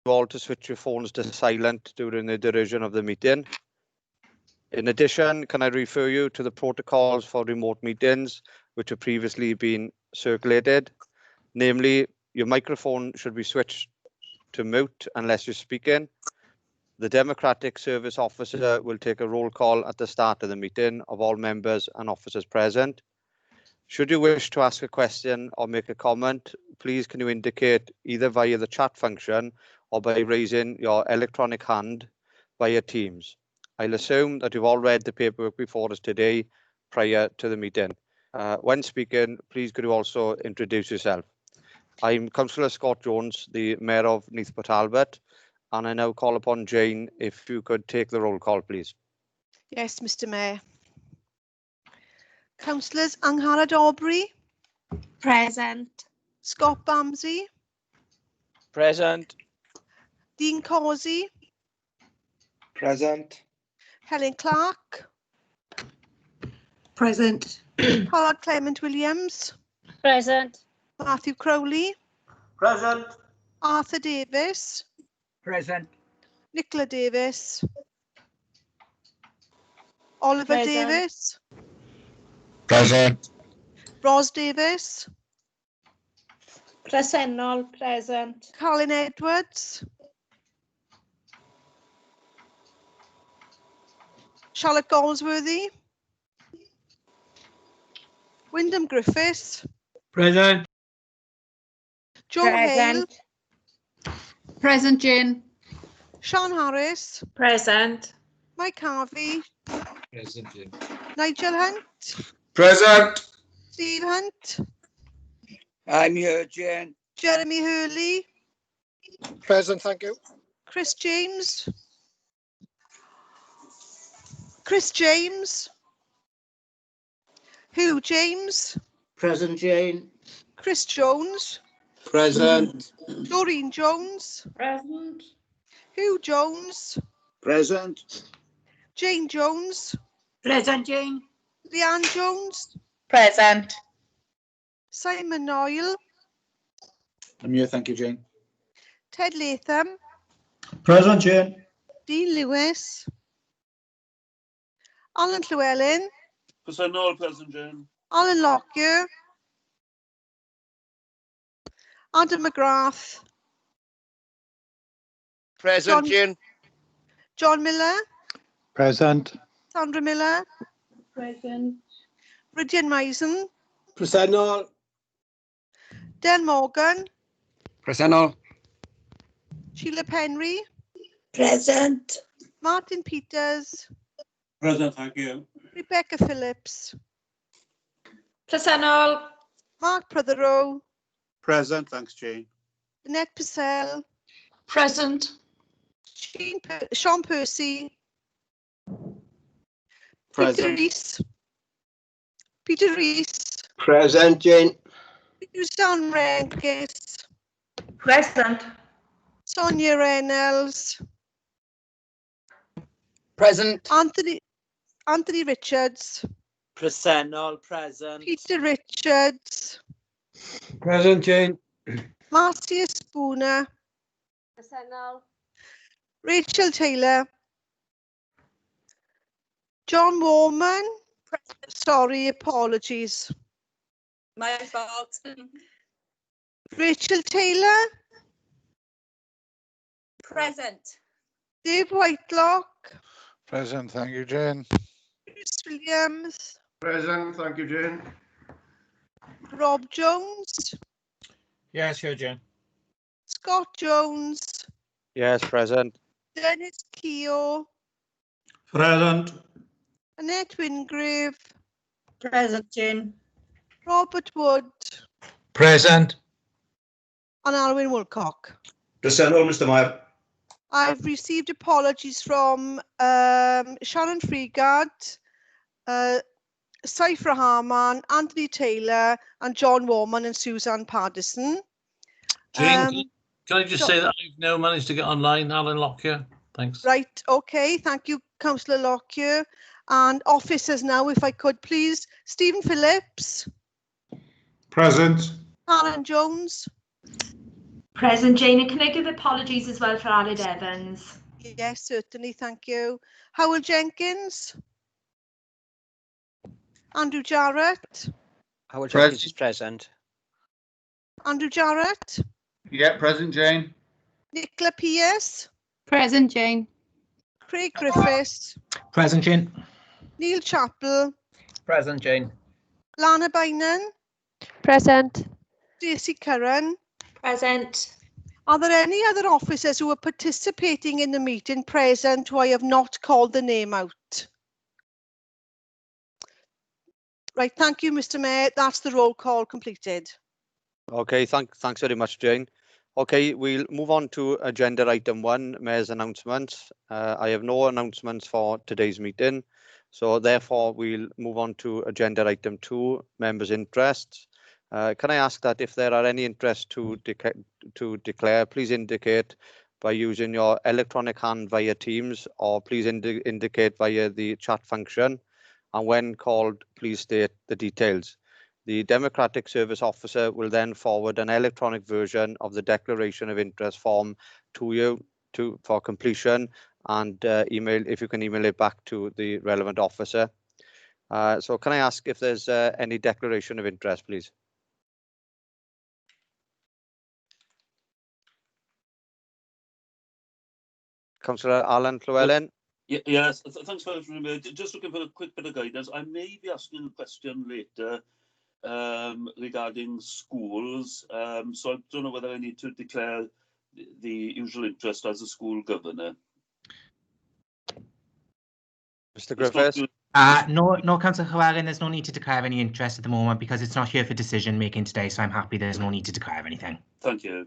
all to switch your phones to silent during the duration of the meeting. In addition, can I refer you to the protocols for remote meetings, which have previously been circulated? Namely, your microphone should be switched to mute unless you're speaking. The Democratic Service Officer will take a roll call at the start of the meeting of all members and officers present. Should you wish to ask a question or make a comment, please can you indicate either via the chat function or by raising your electronic hand via Teams. I'll assume that you've all read the paperwork before us today prior to the meeting. When speaking, please could you also introduce yourself. I'm Councillor Scott Jones, the Mayor of Neath Talbot, and I now call upon Jane if you could take the roll call, please. Yes, Mr. Mayor. Councillors Angharad Aubrey. Present. Scott Bamsey. Present. Dean Causey. Present. Helen Clark. Present. Pollard Clement Williams. Present. Matthew Crowley. Present. Arthur Davis. Present. Nicola Davis. Oliver Present. Davis. Present. Ros Davis. Presennol. Present. Colin Edwards. Charlotte Goldsworthy. Wyndham Griffiths. Present. Joe Hale. Present, Jane. Sean Harris. Present. Mike Harvey. Present. Nigel Hunt. Present. Steve Hunt. I'm here, Jane. Jeremy Hurley. Present, thank you. Chris James. Chris James. Hugh James. Present, Jane. Chris Jones. Present. Doreen Jones. Present. Hugh Jones. Present. Jane Jones. Present, Jane. Leanne Jones. Present. Simon Noyle. I'm here, thank you, Jane. Ted Latham. Present, Jane. Dean Lewis. Alan Llewellyn. Present, all present, Jane. Alan Lockyer. Adam McGrath. Present, John- Jane. John Miller. Present. Sandra Miller. Present. Rydian Mason. Present, all. Del Morgan. Present, all. Sheila Penry. Present. Martin Peters. Present, thank you. Rebecca Phillips. Present all. Mark Prothero. Present, thanks, Jane. Annette Purcell. Present. Sean Percy. Present. Peter Rees. Peter Rees. Present, Jane. Suzanne Renkis. Present. Sonia Reynolds. Present. Anthony Richards. Present, all present. Peter Richards. Present, Jane. Marcia Spooner. Present all. Rachel Taylor. John Warman. Sorry, apologies. My fault. Rachel Taylor. Present. Dave Whitelock. Present, thank you, Jane. Chris Williams. Present, thank you, Jane. Rob Jones. Yes, here, Jane. Scott Jones. Yes, present. Dennis Keogh. Present. Annette Wingrave. Present, Jane. Robert Wood. Present. And Alwyn Woolcock. Present, all, Mr. Mayor. I've received apologies from Sharon Freegard, Saifra Harman, Anthony Taylor, and John Warman and Suzanne Paddison. Jane, can I just say that I've now managed to get online, Alan Lockyer? Thanks. Right, okay, thank you, Councillor Lockyer. And officers now, if I could please. Stephen Phillips. Present. Alan Jones. Present, Jane, and can I give apologies as well for Aled Evans? Yes, certainly, thank you. Howell Jenkins. Andrew Jarrett. Howard Jenkins is present. Andrew Jarrett. Yeah, present, Jane. Nicola Pearce. Present, Jane. Craig Griffiths. Present, Jane. Neil Chappell. Present, Jane. Lana Bynan. Present. Stacey Curran. Present. Are there any other officers who are participating in the meeting present who I have not called the name out? Right, thank you, Mr. Mayor. That's the roll call completed. Okay, thanks very much, Jane. Okay, we'll move on to agenda item 1, Mayor's announcements. I have no announcements for today's meeting, so therefore we'll move on to agenda item 2, members' interests. Can I ask that if there are any interests to declare, please indicate by using your electronic hand via Teams, or please indicate via the chat function, and when called, please state the details. The Democratic Service Officer will then forward an electronic version of the Declaration of Interest form to you for completion, and if you can email it back to the relevant officer. So can I ask if there's any declaration of interest, please? Councillor Alan Llewellyn. Yes, thanks very much. Just looking for a quick bit of guidance. I may be asking a question later regarding schools. So I don't know whether I need to declare the usual interest as a school governor. Mr. Griffiths. No, Councillor Llewellyn, there's no need to declare any interest at the moment because it's not here for decision making today, so I'm happy there's no need to declare anything. Thank you.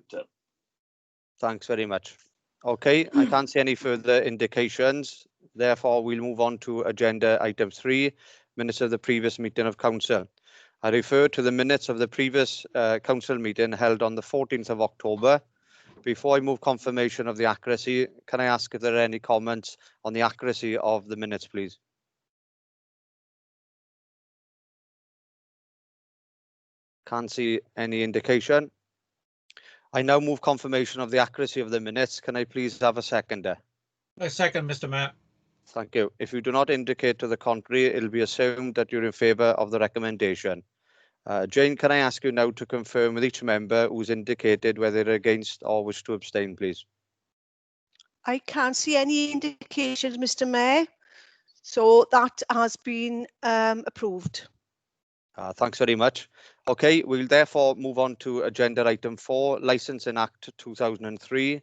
Thanks very much. Okay, I can't see any further indications. Therefore, we'll move on to agenda item 3, minutes of the previous meeting of council. I refer to the minutes of the previous council meeting held on the 14th of October. Before I move confirmation of the accuracy, can I ask if there are any comments on the accuracy of the minutes, please? Can't see any indication. I now move confirmation of the accuracy of the minutes. Can I please have a seconder? I second, Mr. Mayor. Thank you. If you do not indicate to the contrary, it will be assumed that you're in favour of the recommendation. Jane, can I ask you now to confirm with each member who's indicated whether they're against or wish to abstain, please? I can't see any indications, Mr. Mayor, so that has been approved. Thanks very much. Okay, we'll therefore move on to agenda item 4, Licensing Act 2003,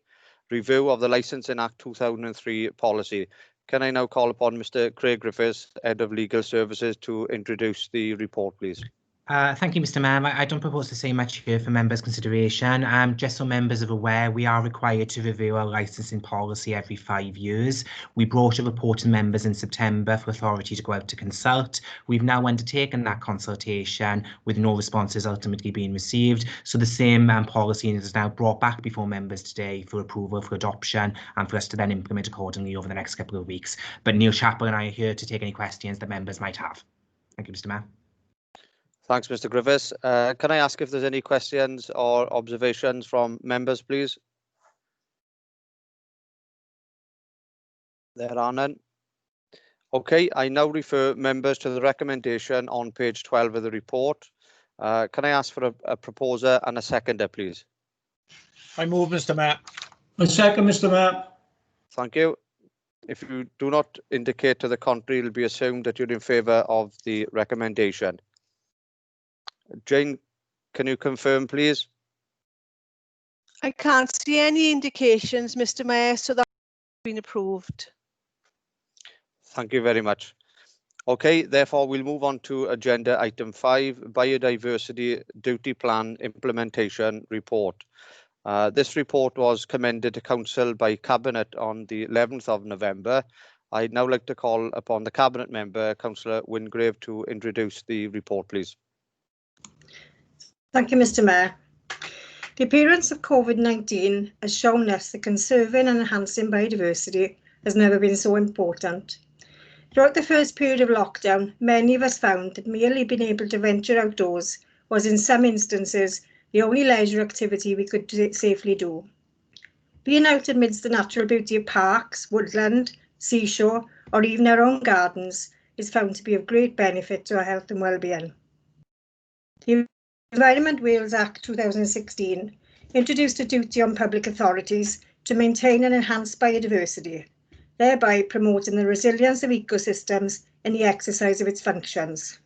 review of the Licensing Act 2003 policy. Can I now call upon Mr. Craig Griffiths, Head of Legal Services, to introduce the report, please? Thank you, Mr. Mayor. I don't propose to say much here for members' consideration. Just so members are aware, we are required to review our licensing policy every 5 years. We brought a report to members in September for authority to go out to consult. We've now undertaken that consultation with no responses ultimately being received. So the same policy is now brought back before members today for approval, for adoption, and for us to then implement accordingly over the next couple of weeks. But Neil Chappell and I are here to take any questions that members might have. Thank you, Mr. Mayor. Thanks, Mr. Griffiths. Can I ask if there's any questions or observations from members, please? There are none. Okay, I now refer members to the recommendation on page 12 of the report. Can I ask for a proposer and a seconder, please? I move, Mr. Mayor. I second, Mr. Mayor. Thank you. If you do not indicate to the contrary, it will be assumed that you're in favour of the recommendation. Jane, can you confirm, please? I can't see any indications, Mr. Mayor, so that's been approved. Thank you very much. Okay, therefore we'll move on to agenda item 5, Biodiversity Duty Plan Implementation Report. This report was commended to Council by Cabinet on the 11th of November. I'd now like to call upon the Cabinet member, Councillor Wingrave, to introduce the report, please. Thank you, Mr. Mayor. The appearance of COVID-19 has shown us that conserving and enhancing biodiversity has never been so important. Throughout the first period of lockdown, many of us found that merely being able to venture outdoors was in some instances the only leisure activity we could safely do. Being out amidst the natural beauty of parks, woodland, seashore, or even our own gardens is found to be of great benefit to our health and well-being. The Environment Wales Act 2016 introduced a duty on public authorities to maintain and enhance biodiversity, thereby promoting the resilience of ecosystems in the exercise of its functions.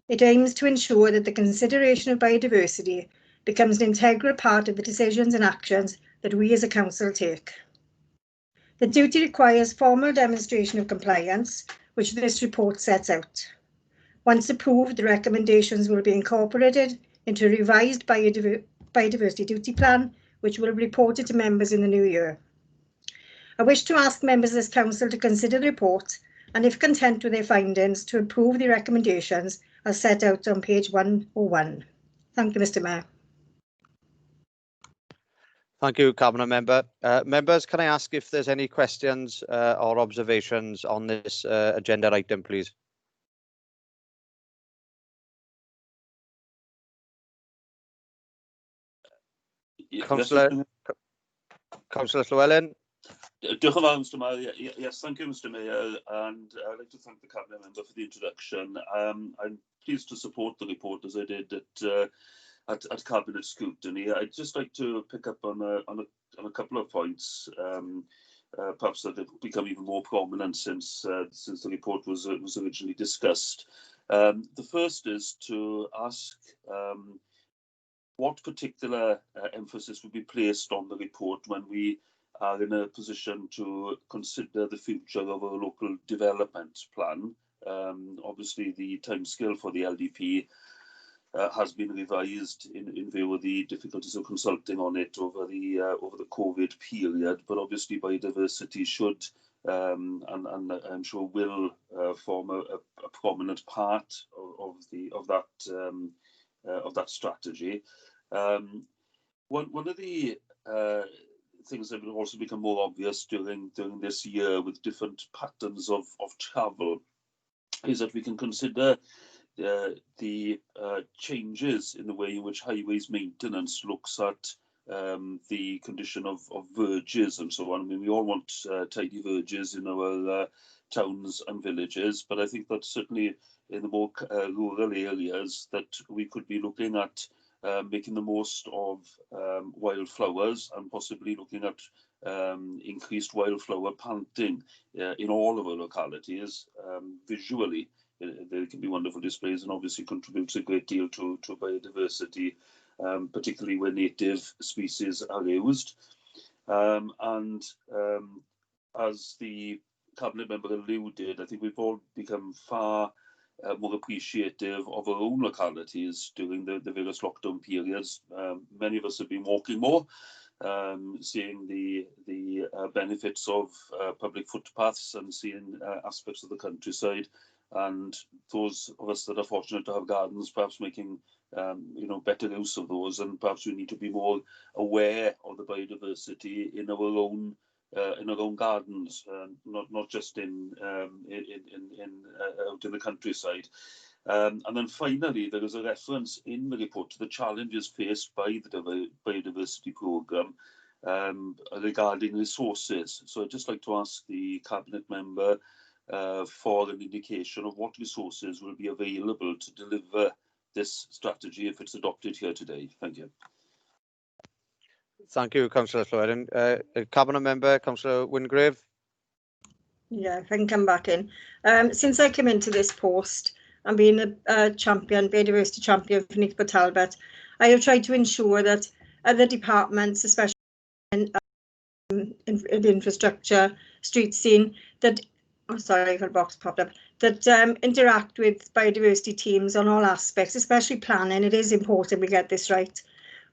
It aims to ensure that the consideration of biodiversity becomes an integral part of the decisions and actions that we as a council take. The duty requires formal demonstration of compliance, which this report sets out. Once approved, the recommendations will be incorporated into a revised biodiversity duty plan, which will be reported to members in the new year. I wish to ask members of this council to consider the report and, if content with their findings, to approve the recommendations as set out on page 101. Thank you, Mr. Mayor. Thank you, Cabinet Member. Members, can I ask if there's any questions or observations on this agenda item, please? Councillor Llewellyn. Diolch yn fawr, Mr. Mayor. Yes, thank you, Mr. Mayor, and I'd like to thank the Cabinet Member for the introduction. I'm pleased to support the report as I did at Cabinet scrutiny. I'd just like to pick up on a couple of points, perhaps that have become even more prominent since the report was originally discussed. The first is to ask what particular emphasis would be placed on the report when we are in a position to consider the future of our local development plan. Obviously, the timescale for the LDP has been revised in view of the difficulties of consulting on it over the COVID period, but obviously biodiversity should and I'm sure will form a prominent part of that strategy. One of the things that will also become more obvious during this year with different patterns of travel is that we can consider the changes in the way in which highways maintenance looks at the condition of verges and so on. I mean, we all want tidy verges in our towns and villages, but I think that certainly in the more rural areas that we could be looking at making the most of wildflowers and possibly looking at increased wildflower planting in all of our localities. Visually, there can be wonderful displays and obviously contributes a great deal to biodiversity, particularly where native species are used. As the Cabinet Member alluded, I think we've all become far more appreciative of our own localities during the various lockdown periods. Many of us have been walking more, seeing the benefits of public footpaths and seeing aspects of the countryside. And those of us that are fortunate to have gardens, perhaps making better use of those, and perhaps we need to be more aware of the biodiversity in our own gardens, not just out in the countryside. And then finally, there is a reference in the report to the challenges faced by the biodiversity programme regarding resources. So I'd just like to ask the Cabinet Member for an indication of what resources will be available to deliver this strategy if it's adopted here today. Thank you. Thank you, Councillor Llewellyn. Cabinet Member, Councillor Wingrave. Yeah, if I can come back in. Since I came into this post and being a champion, biodiversity champion for Neath Talbot, I have tried to ensure that other departments, especially in infrastructure, street scene, that sorry, the box popped up, that interact with biodiversity teams on all aspects, especially planning. It is important we get this right.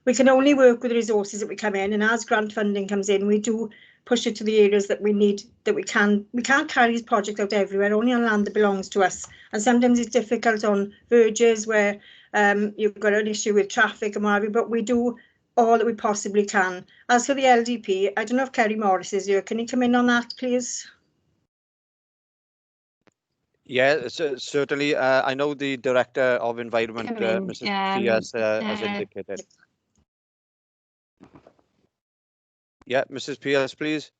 We can only work with the resources that we come in, and as grant funding comes in, we do push it to the areas that we need, that we can't carry these projects out everywhere, only on land that belongs to us. And sometimes it's difficult on verges where you've got an issue with traffic and what have you, but we do all that we possibly can. As for the LDP, I don't know if Kerry Morris is here. Can you come in on that, please? Yeah, certainly. I know the Director of Environment, Mrs. Fias, has indicated. Yeah, Mrs. Pierce, please.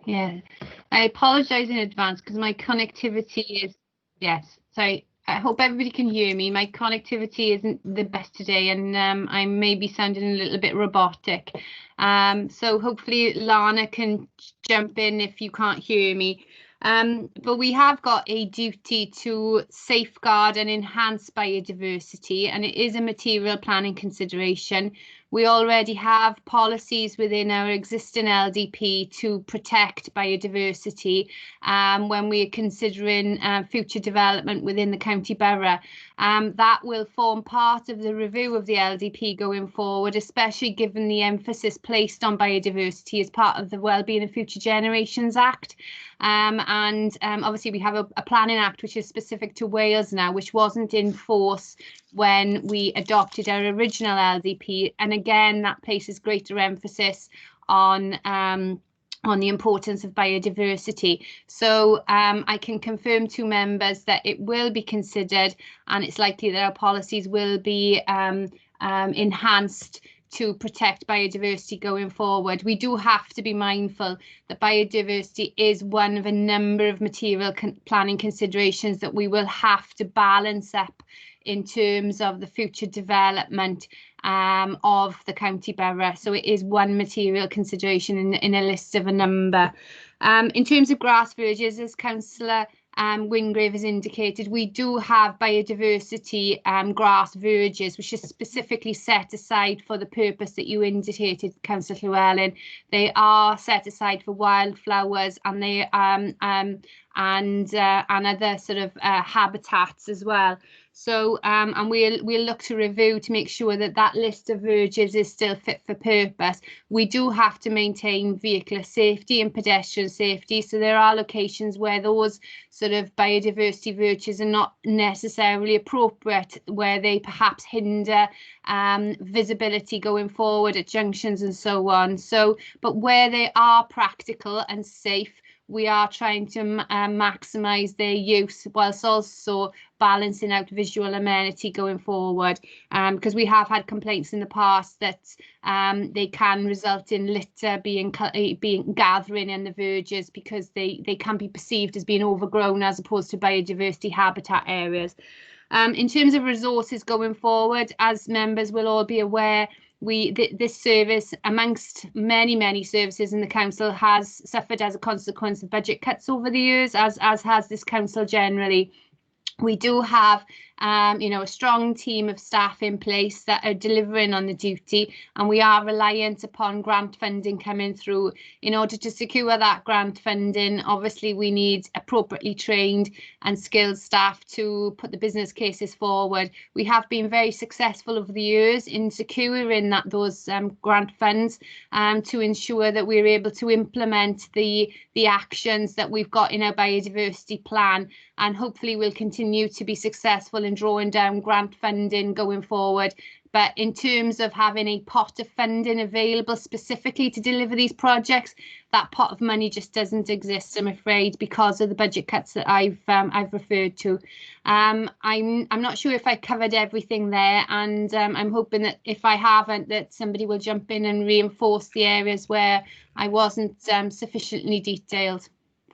Yeah, I apologise in advance because my connectivity is, yes, sorry, I hope everybody can hear me. My connectivity isn't the best today, and I may be sounding a little bit robotic. So hopefully Lana can jump in if you can't hear me. But we have got a duty to safeguard and enhance biodiversity, and it is a material planning consideration. We already have policies within our existing LDP to protect biodiversity when we are considering future development within the county borough. That will form part of the review of the LDP going forward, especially given the emphasis placed on biodiversity as part of the Wellbeing of Future Generations Act. Obviously we have a planning act which is specific to Wales now, which wasn't in force when we adopted our original LDP, and again that places greater emphasis on the importance of biodiversity. So I can confirm to members that it will be considered, and it's likely that our policies will be enhanced to protect biodiversity going forward. We do have to be mindful that biodiversity is one of a number of material planning considerations that we will have to balance up in terms of the future development of the county borough. So it is one material consideration in a list of a number. In terms of grass verges, as Councillor Wingrave has indicated, we do have biodiversity grass verges which is specifically set aside for the purpose that you indicated, Councillor Llewellyn. They are set aside for wildflowers, and they and other sort of habitats as well. So and we'll look to review to make sure that that list of verges is still fit for purpose. We do have to maintain vehicular safety and pedestrian safety, so there are locations where those sort of biodiversity verges are not necessarily appropriate, where they perhaps hinder visibility going forward at junctions and so on. So, but where they are practical and safe, we are trying to maximise their use whilst also balancing out visual amenity going forward, because we have had complaints in the past that they can result in litter being gathering in the verges because they can be perceived as being overgrown as opposed to biodiversity habitat areas. In terms of resources going forward, as members will all be aware, this service, amongst many services in the council, has suffered as a consequence of budget cuts over the years, as has this council generally. We do have a strong team of staff in place that are delivering on the duty, and we are reliant upon grant funding coming through. In order to secure that grant funding, obviously we need appropriately trained and skilled staff to put the business cases forward. We have been very successful over the years in securing those grant funds to ensure that we're able to implement the actions that we've got in our biodiversity plan, and hopefully we'll continue to be successful in drawing down grant funding going forward. But in terms of having a pot of funding available specifically to deliver these projects, that pot of money just doesn't exist, I'm afraid, because of the budget cuts that I've referred to. I'm not sure if I covered everything there, and I'm hoping that if I haven't, that somebody will jump in and reinforce the areas where I wasn't sufficiently detailed.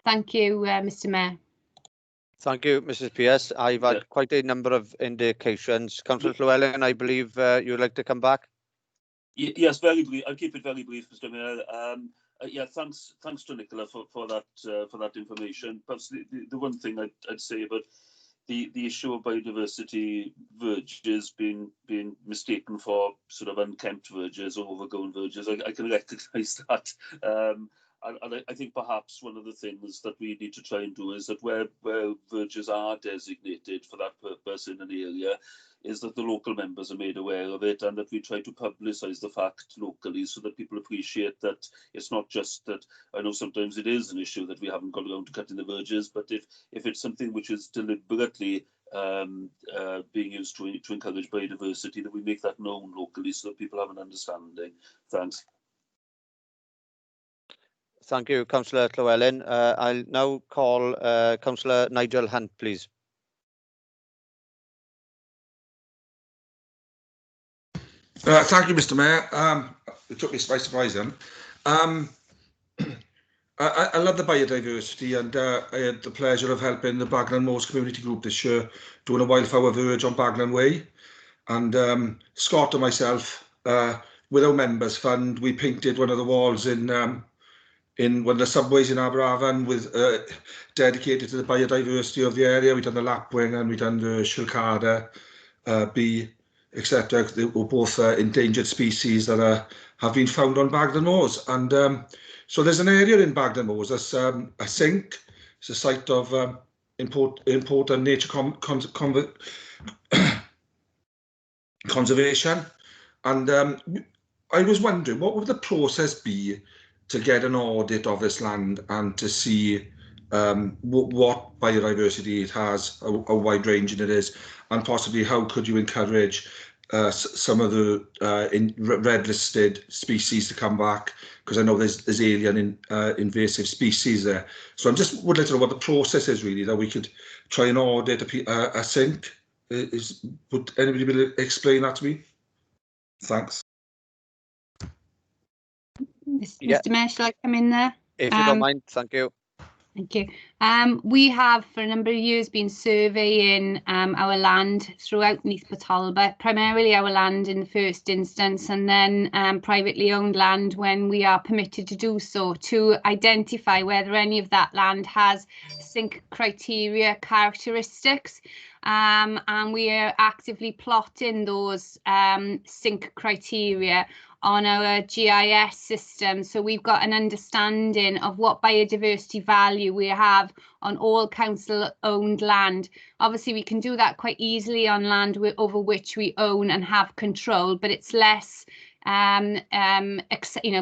Thank you, Mr. Mayor. Thank you, Mrs. Pierce. I've had quite a number of indications. Councillor Llewellyn, I believe you'd like to come back. Yes, very brief. I'll keep it very brief, Mr. Mayor. Yeah, thanks to Nicola for that information. Perhaps the one thing I'd say about the issue of biodiversity verges being mistaken for sort of unkempt verges or overgrown verges, I can recognise that. And I think perhaps one of the things that we need to try and do is that where verges are designated for that purpose in an area, is that the local members are made aware of it, and that we try to publicise the fact locally so that people appreciate that it's not just that. I know sometimes it is an issue that we haven't got around to cutting the verges, but if it's something which is deliberately being used to encourage biodiversity, that we make that known locally so that people have an understanding. Thanks. Thank you, Councillor Llewellyn. I'll now call Councillor Nigel Hunt, please. Thank you, Mr. Mayor. it took me by surprise then. I love the biodiversity, and I had the pleasure of helping the Baglan Moors community group this year doing a wildflower verge on Baglan Way. And Scott and myself, with our members fund, we painted one of the walls in one of the subways in Aberafan with dedicated to the biodiversity of the area. We've done the lapwing and we've done the shilkada, bee, etc. They were both endangered species that have been found on Baglan Moors. And so there's an area in Baglan Moors that's a sink. It's a site of important nature conservation. And I was wondering, what would the process be to get an audit of this land and to see what biodiversity it has, how wide ranging it is, and possibly how could you encourage some of the red listed species to come back, because I know there's alien invasive species there. So I just would like to know what the process is really, that we could try and audit a sink. Would anybody be able to explain that to me? Thanks. Mr. Mayor, shall I come in there? If you don't mind, thank you. Thank you. We have for a number of years been surveying our land throughout Neath Talbot, primarily our land in the first instance, and then privately owned land when we are permitted to do so, to identify whether any of that land has sink criteria characteristics. And we are actively plotting those sink criteria on our GIS system, so we've got an understanding of what biodiversity value we have on all council owned land. Obviously we can do that quite easily on land over which we own and have control, but it's less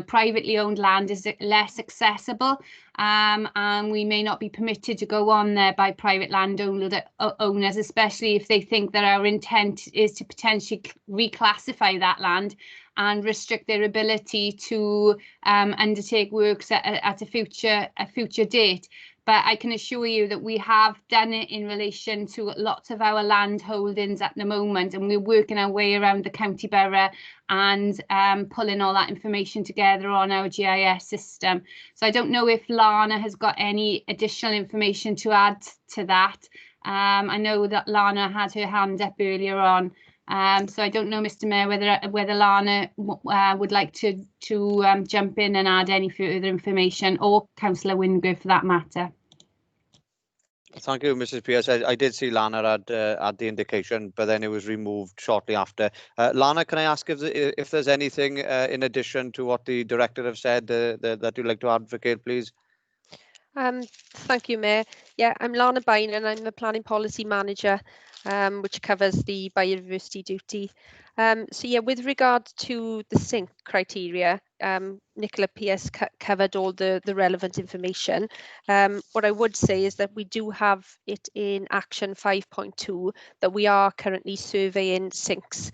privately owned land is less accessible, and we may not be permitted to go on there by private landowners, especially if they think that our intent is to potentially reclassify that land and restrict their ability to undertake works at a future date. But I can assure you that we have done it in relation to lots of our land holdings at the moment, and we're working our way around the county borough and pulling all that information together on our GIS system. So I don't know if Lana has got any additional information to add to that. I know that Lana had her hand up earlier on. So I don't know, Mr. Mayor, whether Lana would like to jump in and add any further information, or Councillor Wingrave for that matter. Thank you, Mrs. Pierce. I did see Lana add the indication, but then it was removed shortly after. Lana, can I ask if there's anything in addition to what the director have said that you'd like to advocate, please? Thank you, Mayor. Yeah, I'm Lana Bain and I'm the Planning Policy Manager, which covers the biodiversity duty. So yeah, with regard to the sink criteria, Nicola Pierce covered all the relevant information. What I would say is that we do have it in Action 5.2 that we are currently surveying sinks.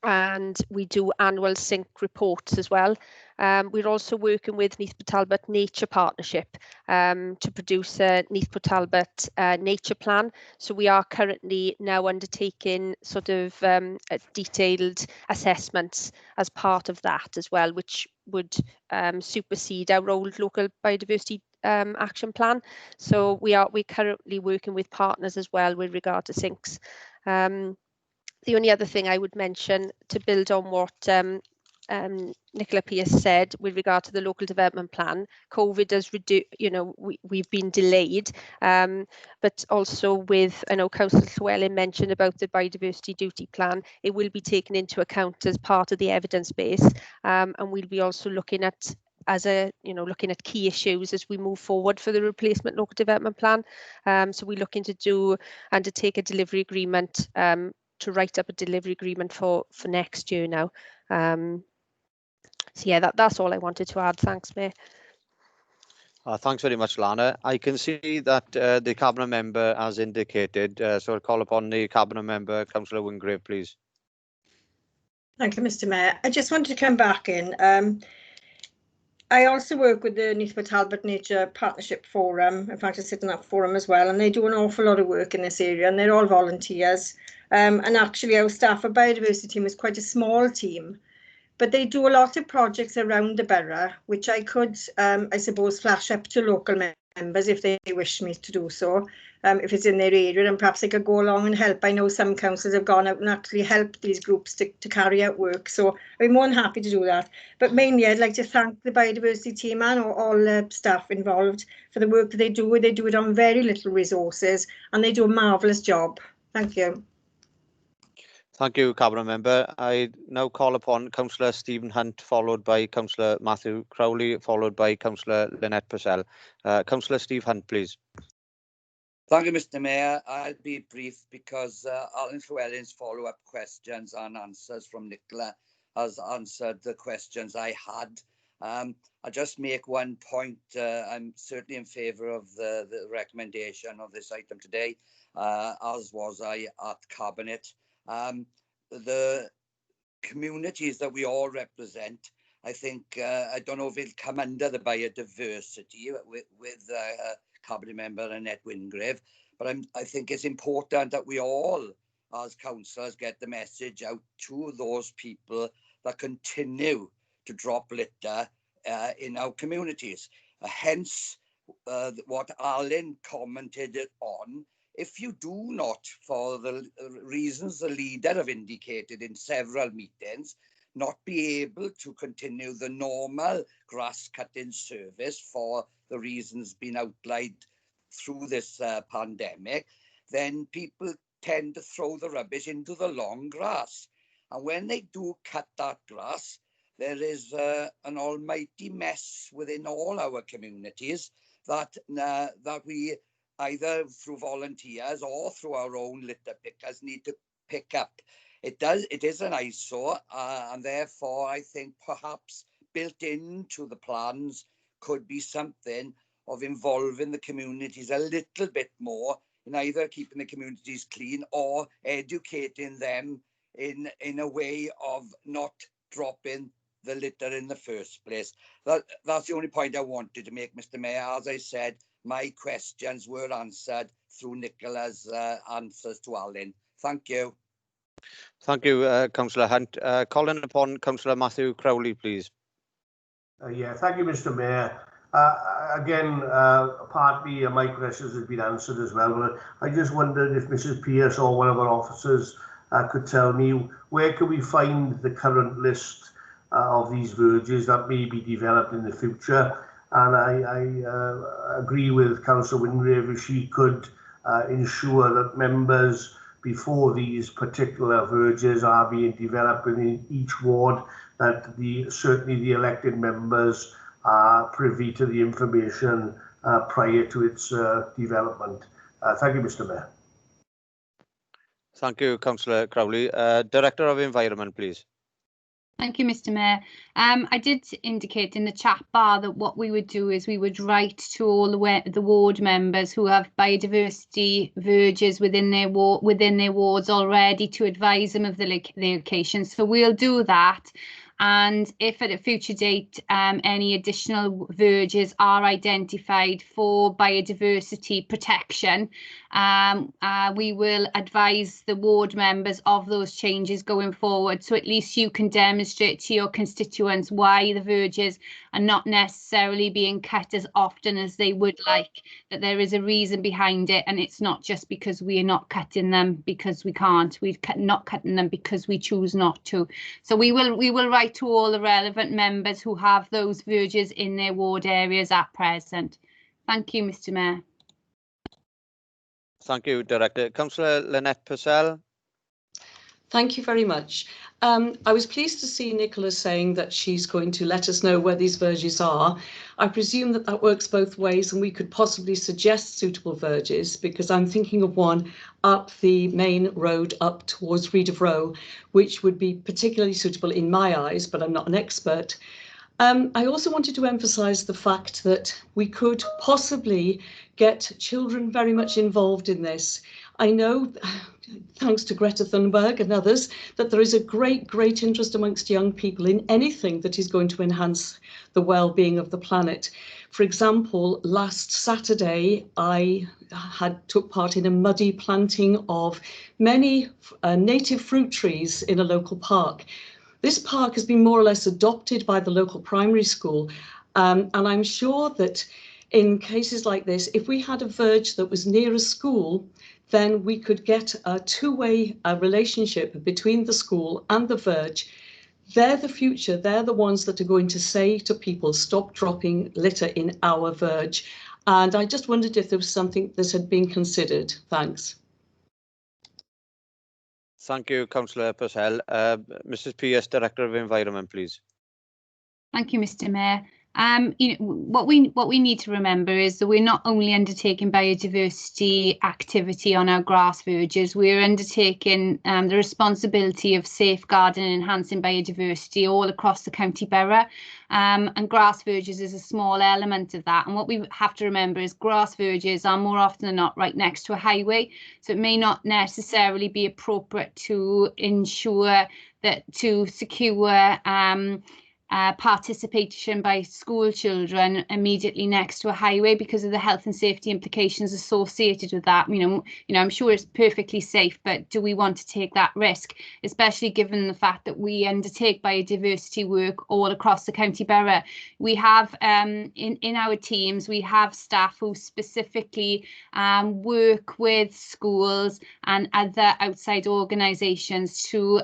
And we do annual sink reports as well. We're also working with Neath Talbot Nature Partnership to produce a Neath Talbot nature plan. So we are currently now undertaking sort of detailed assessments as part of that as well, which would supersede our old local biodiversity action plan. So we're currently working with partners as well with regard to sinks. The only other thing I would mention to build on what Nicola Pierce said with regard to the local development plan, COVID has reduced, we've been delayed, but also with, I know Councillor Llewellyn mentioned about the biodiversity duty plan, it will be taken into account as part of the evidence base, and we'll be also looking at looking at key issues as we move forward for the replacement local development plan. So we're looking to undertake a delivery agreement, to write up a delivery agreement for next year now. So yeah, that's all I wanted to add. Thanks, Mayor. Thanks very much, Lana. I can see that the Cabinet Member has indicated, so I'll call upon the Cabinet Member, Councillor Wingrave, please. Thank you, Mr. Mayor. I just wanted to come back in. I also work with the Neath Talbot Nature Partnership Forum. In fact, I sit in that forum as well, and they do an awful lot of work in this area, and they're all volunteers. And actually, our staff, our biodiversity team is quite a small team. but they do a lot of projects around the borough, which I could, I suppose, flash up to local members if they wish me to do so, if it's in their area, and perhaps I could go along and help. I know some councils have gone out and actually helped these groups to carry out work, so I'd be more than happy to do that. But mainly I'd like to thank the biodiversity team and all the staff involved for the work that they do. They do it on very little resources and they do a marvellous job. Thank you. Thank you, Cabinet Member. I now call upon Councillor Stephen Hunt, followed by Councillor Matthew Crowley, followed by Councillor Lynette Purcell. Councillor Steve Hunt, please. Thank you, Mr. Mayor. I'll be brief because Alan Llewellyn's follow-up questions and answers from Nicola has answered the questions I had. I'll just make one point. I'm certainly in favour of the recommendation of this item today, as was I at Cabinet. The communities that we all represent, I think, I don't know if it'll come under the biodiversity with Cabinet Member Annette Wingrave, but I think it's important that we all, as councillors, get the message out to those people that continue to drop litter in our communities. Hence, what Alan commented on. If you do not, for the reasons the leader have indicated in several meetings, not be able to continue the normal grass cutting service for the reasons being outlined through this pandemic, then people tend to throw the rubbish into the long grass. And when they do cut that grass, there is an almighty mess within all our communities that we, either through volunteers or through our own litter pickers, need to pick up. It is an eyesore, and therefore I think perhaps built into the plans could be something of involving the communities a little bit more in either keeping the communities clean or educating them in a way of not dropping the litter in the first place. That's the only point I wanted to make, Mr. Mayor. As I said, my questions were answered through Nicola's answers to Alan. Thank you. Thank you, Councillor Hunt. Calling upon Councillor Matthew Crowley, please. Yeah, thank you, Mr. Mayor. Again, partly my questions have been answered as well, but I just wondered if Mrs. Pearce or one of our officers could tell me where can we find the current list of these verges that may be developed in the future. And I agree with Councillor Wingrave if she could ensure that members, before these particular verges are being developed within each ward, that certainly the elected members are privy to the information prior to its development. Thank you, Mr. Mayor. Thank you, Councillor Crowley. Director of Environment, please. Thank you, Mr. Mayor. I did indicate in the chat bar that what we would do is we would write to all the ward members who have biodiversity verges within their wards already to advise them of the locations. So we'll do that. And if at a future date any additional verges are identified for biodiversity protection, we will advise the ward members of those changes going forward. So at least you can demonstrate to your constituents why the verges are not necessarily being cut as often as they would like, that there is a reason behind it, and it's not just because we are not cutting them because we can't. We're not cutting them because we choose not to. So we will write to all the relevant members who have those verges in their ward areas at present. Thank you, Mr. Mayor. Thank you, Director. Councillor Lynette Purcell. Thank you very much. I was pleased to see Nicola saying that she's going to let us know where these verges are. I presume that that works both ways, and we could possibly suggest suitable verges, because I'm thinking of one up the main road up towards Reed of Row, which would be particularly suitable in my eyes, but I'm not an expert. I also wanted to emphasise the fact that we could possibly get children very much involved in this. I know, thanks to Greta Thunberg and others, that there is a great interest amongst young people in anything that is going to enhance the well-being of the planet. For example, last Saturday, I took part in a muddy planting of many native fruit trees in a local park. This park has been more or less adopted by the local primary school, and I'm sure that in cases like this, if we had a verge that was near a school, then we could get a two-way relationship between the school and the verge. They're the future. They're the ones that are going to say to people, stop dropping litter in our verge. And I just wondered if there was something that had been considered. Thanks. Thank you, Councillor Purcell. Mrs. Pierce, Director of Environment, please. Thank you, Mr. Mayor. You know, what we need to remember is that we're not only undertaking biodiversity activity on our grass verges, we're undertaking the responsibility of safeguarding and enhancing biodiversity all across the county borough. And grass verges is a small element of that. And what we have to remember is grass verges are more often than not right next to a highway. So it may not necessarily be appropriate to ensure that to secure participation by school children immediately next to a highway because of the health and safety implications associated with that. You know, I'm sure it's perfectly safe, but do we want to take that risk, especially given the fact that we undertake biodiversity work all across the county borough? We have in our teams, we have staff who specifically work with schools and other outside organisations to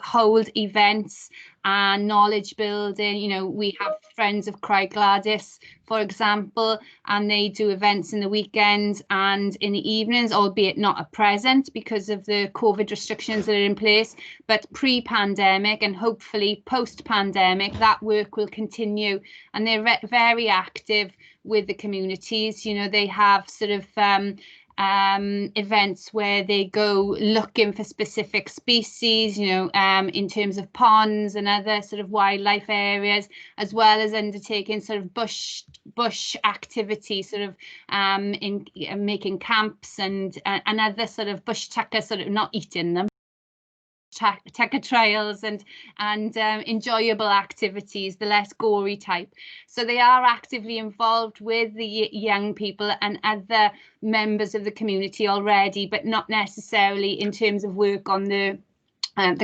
hold events and knowledge building. You know, we have Friends of Cry Gladys, for example, and they do events in the weekends and in the evenings, albeit not at present because of the COVID restrictions that are in place. But pre-pandemic and hopefully post-pandemic, that work will continue, and they're very active with the communities. You know, they have sort of events where they go looking for specific species, you know, in terms of ponds and other sort of wildlife areas, as well as undertaking sort of bush activity, sort of in making camps and other sort of bush tucker, sort of not eating them, tucker trails and enjoyable activities, the less gory type. So they are actively involved with the young people and other members of the community already, but not necessarily in terms of work on the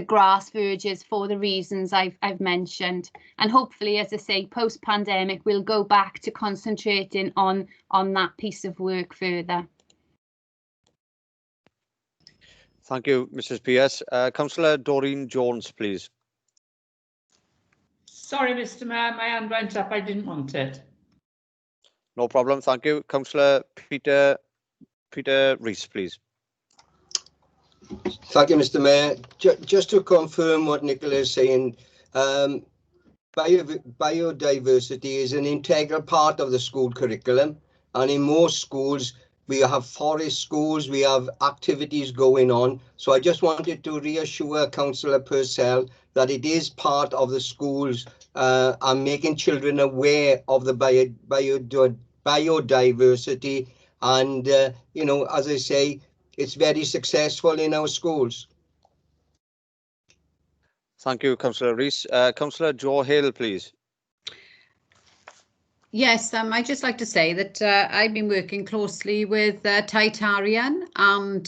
grass verges for the reasons I've mentioned. And hopefully, as I say, post-pandemic, we'll go back to concentrating on that piece of work further. Thank you, Mrs. Pierce. Councillor Doreen Jones, please. Sorry, Mr. Mayor, my hand went up. I didn't want it. No problem. Thank you. Councillor Peter Rees, please. Thank you, Mr. Mayor. Just to confirm what Nicola is saying, biodiversity is an integral part of the school curriculum, and in most schools, we have forest schools, we have activities going on. So I just wanted to reassure Councillor Purcell that it is part of the schools and making children aware of the biodiversity. And, you know, as I say, it's very successful in our schools. Thank you, Councillor Rees. Councillor Joe Hill, please. Yes, I'd just like to say that I've been working closely with Titarian, and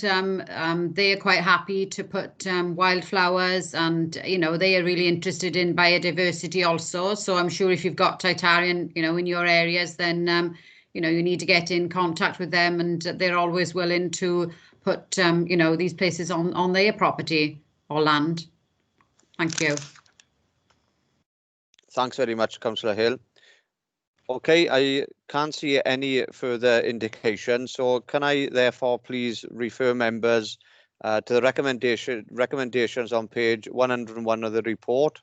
they are quite happy to put wildflowers, and you know, they are really interested in biodiversity also. So I'm sure if you've got Titarian, you know, in your areas, then you know, you need to get in contact with them, and they're always willing to put you know, these places on their property or land. Thank you. Thanks very much, Councillor Hill. Okay, I can't see any further indication, so can I therefore please refer members to the recommendations on page 101 of the report.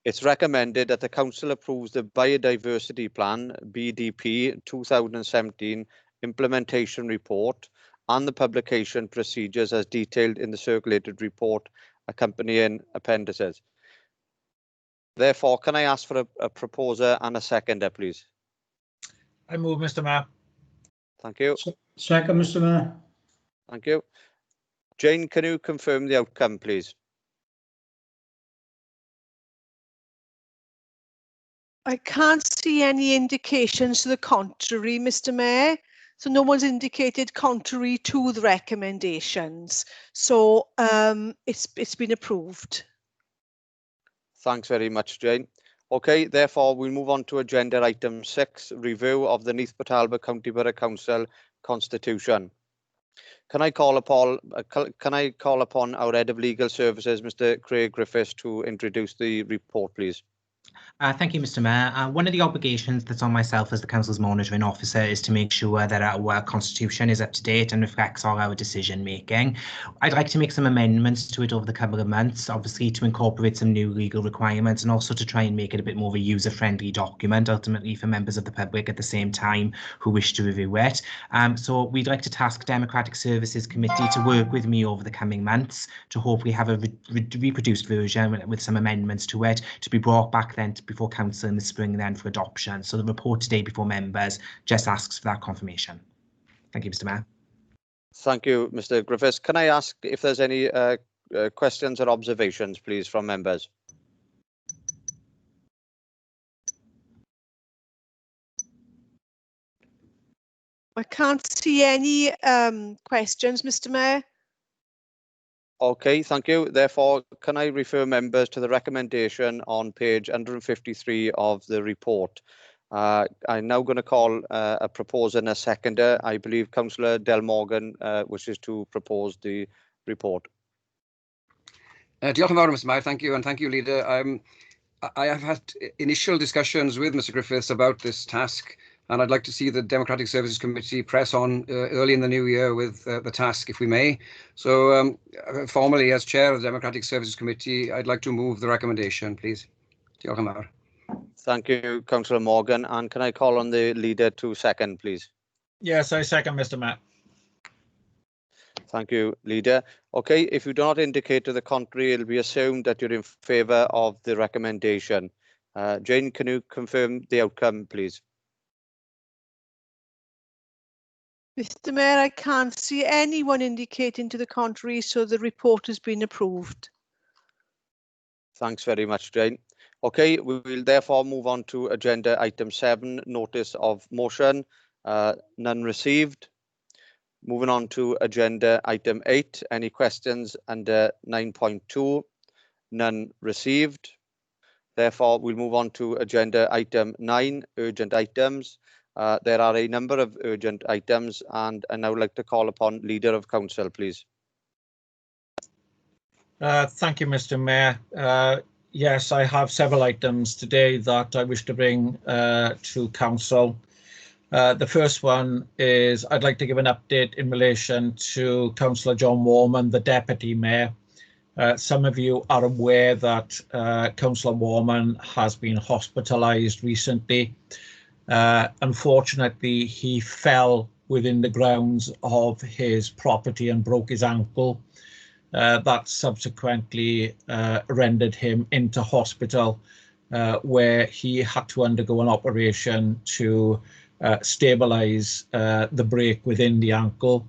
It's recommended that the Council approves the Biodiversity Plan, BDP 2017 Implementation Report and the publication procedures as detailed in the circulated report accompanying appendices. Therefore, can I ask for a proposer and a seconder, please? I move, Mr. Mayor. Thank you. Second, Mr. Mayor. Thank you. Jane, can you confirm the outcome, please? I can't see any indications to the contrary, Mr. Mayor. So no one's indicated contrary to the recommendations. So it's been approved. Thanks very much, Jane. Okay, therefore we'll move on to agenda item 6, review of the Neath Talbot County Borough Council Constitution. Can I call upon our Head of Legal Services, Mr. Craig Griffiths, to introduce the report, please? Thank you, Mr. Mayor. One of the obligations that's on myself as the Council's monitoring officer is to make sure that our constitution is up to date and reflects all our decision making. I'd like to make some amendments to it over the couple of months, obviously to incorporate some new legal requirements and also to try and make it a bit more of a user-friendly document, ultimately for members of the public at the same time who wish to review it. So we'd like to task Democratic Services Committee to work with me over the coming months to hopefully have a reproduced version with some amendments to it to be brought back then before Council in the spring then for adoption. So the report today before members just asks for that confirmation. Thank you, Mr. Mayor. Thank you, Mr. Griffiths. Can I ask if there's any questions or observations, please, from members? I can't see any questions, Mr. Mayor. Okay, thank you. Therefore, can I refer members to the recommendation on page 153 of the report? I'm now going to call a proposer and a seconder. I believe Councillor Del Morgan wishes to propose the report. Diolch yn fawr, Mr. Mayor. Thank you, and thank you, Leader. I have had initial discussions with Mr. Griffiths about this task, and I'd like to see the Democratic Services Committee press on early in the new year with the task, if we may. So, formally, as Chair of the Democratic Services Committee, I'd like to move the recommendation, please. Diolch yn fawr. Thank you, Councillor Morgan. And can I call on the Leader to second, please? Yes, I second, Mr. Mayor. Thank you, Leader. Okay, if you do not indicate to the contrary, it'll be assumed that you're in favour of the recommendation. Jane, can you confirm the outcome, please? Mr. Mayor, I can't see anyone indicating to the contrary, so the report has been approved. Thanks very much, Jane. Okay, we will therefore move on to agenda item 7, notice of motion. None received. Moving on to agenda item 8, any questions under 9.2? None received. Therefore, we'll move on to agenda item 9, urgent items. There are a number of urgent items, and I now like to call upon Leader of Council, please. Thank you, Mr. Mayor. Yes, I have several items today that I wish to bring to Council. The first one is I'd like to give an update in relation to Councillor John Warman, the Deputy Mayor. Some of you are aware that Councillor Warman has been hospitalised recently. Unfortunately, he fell within the grounds of his property and broke his ankle. That subsequently rendered him into hospital, where he had to undergo an operation to stabilise the break within the ankle.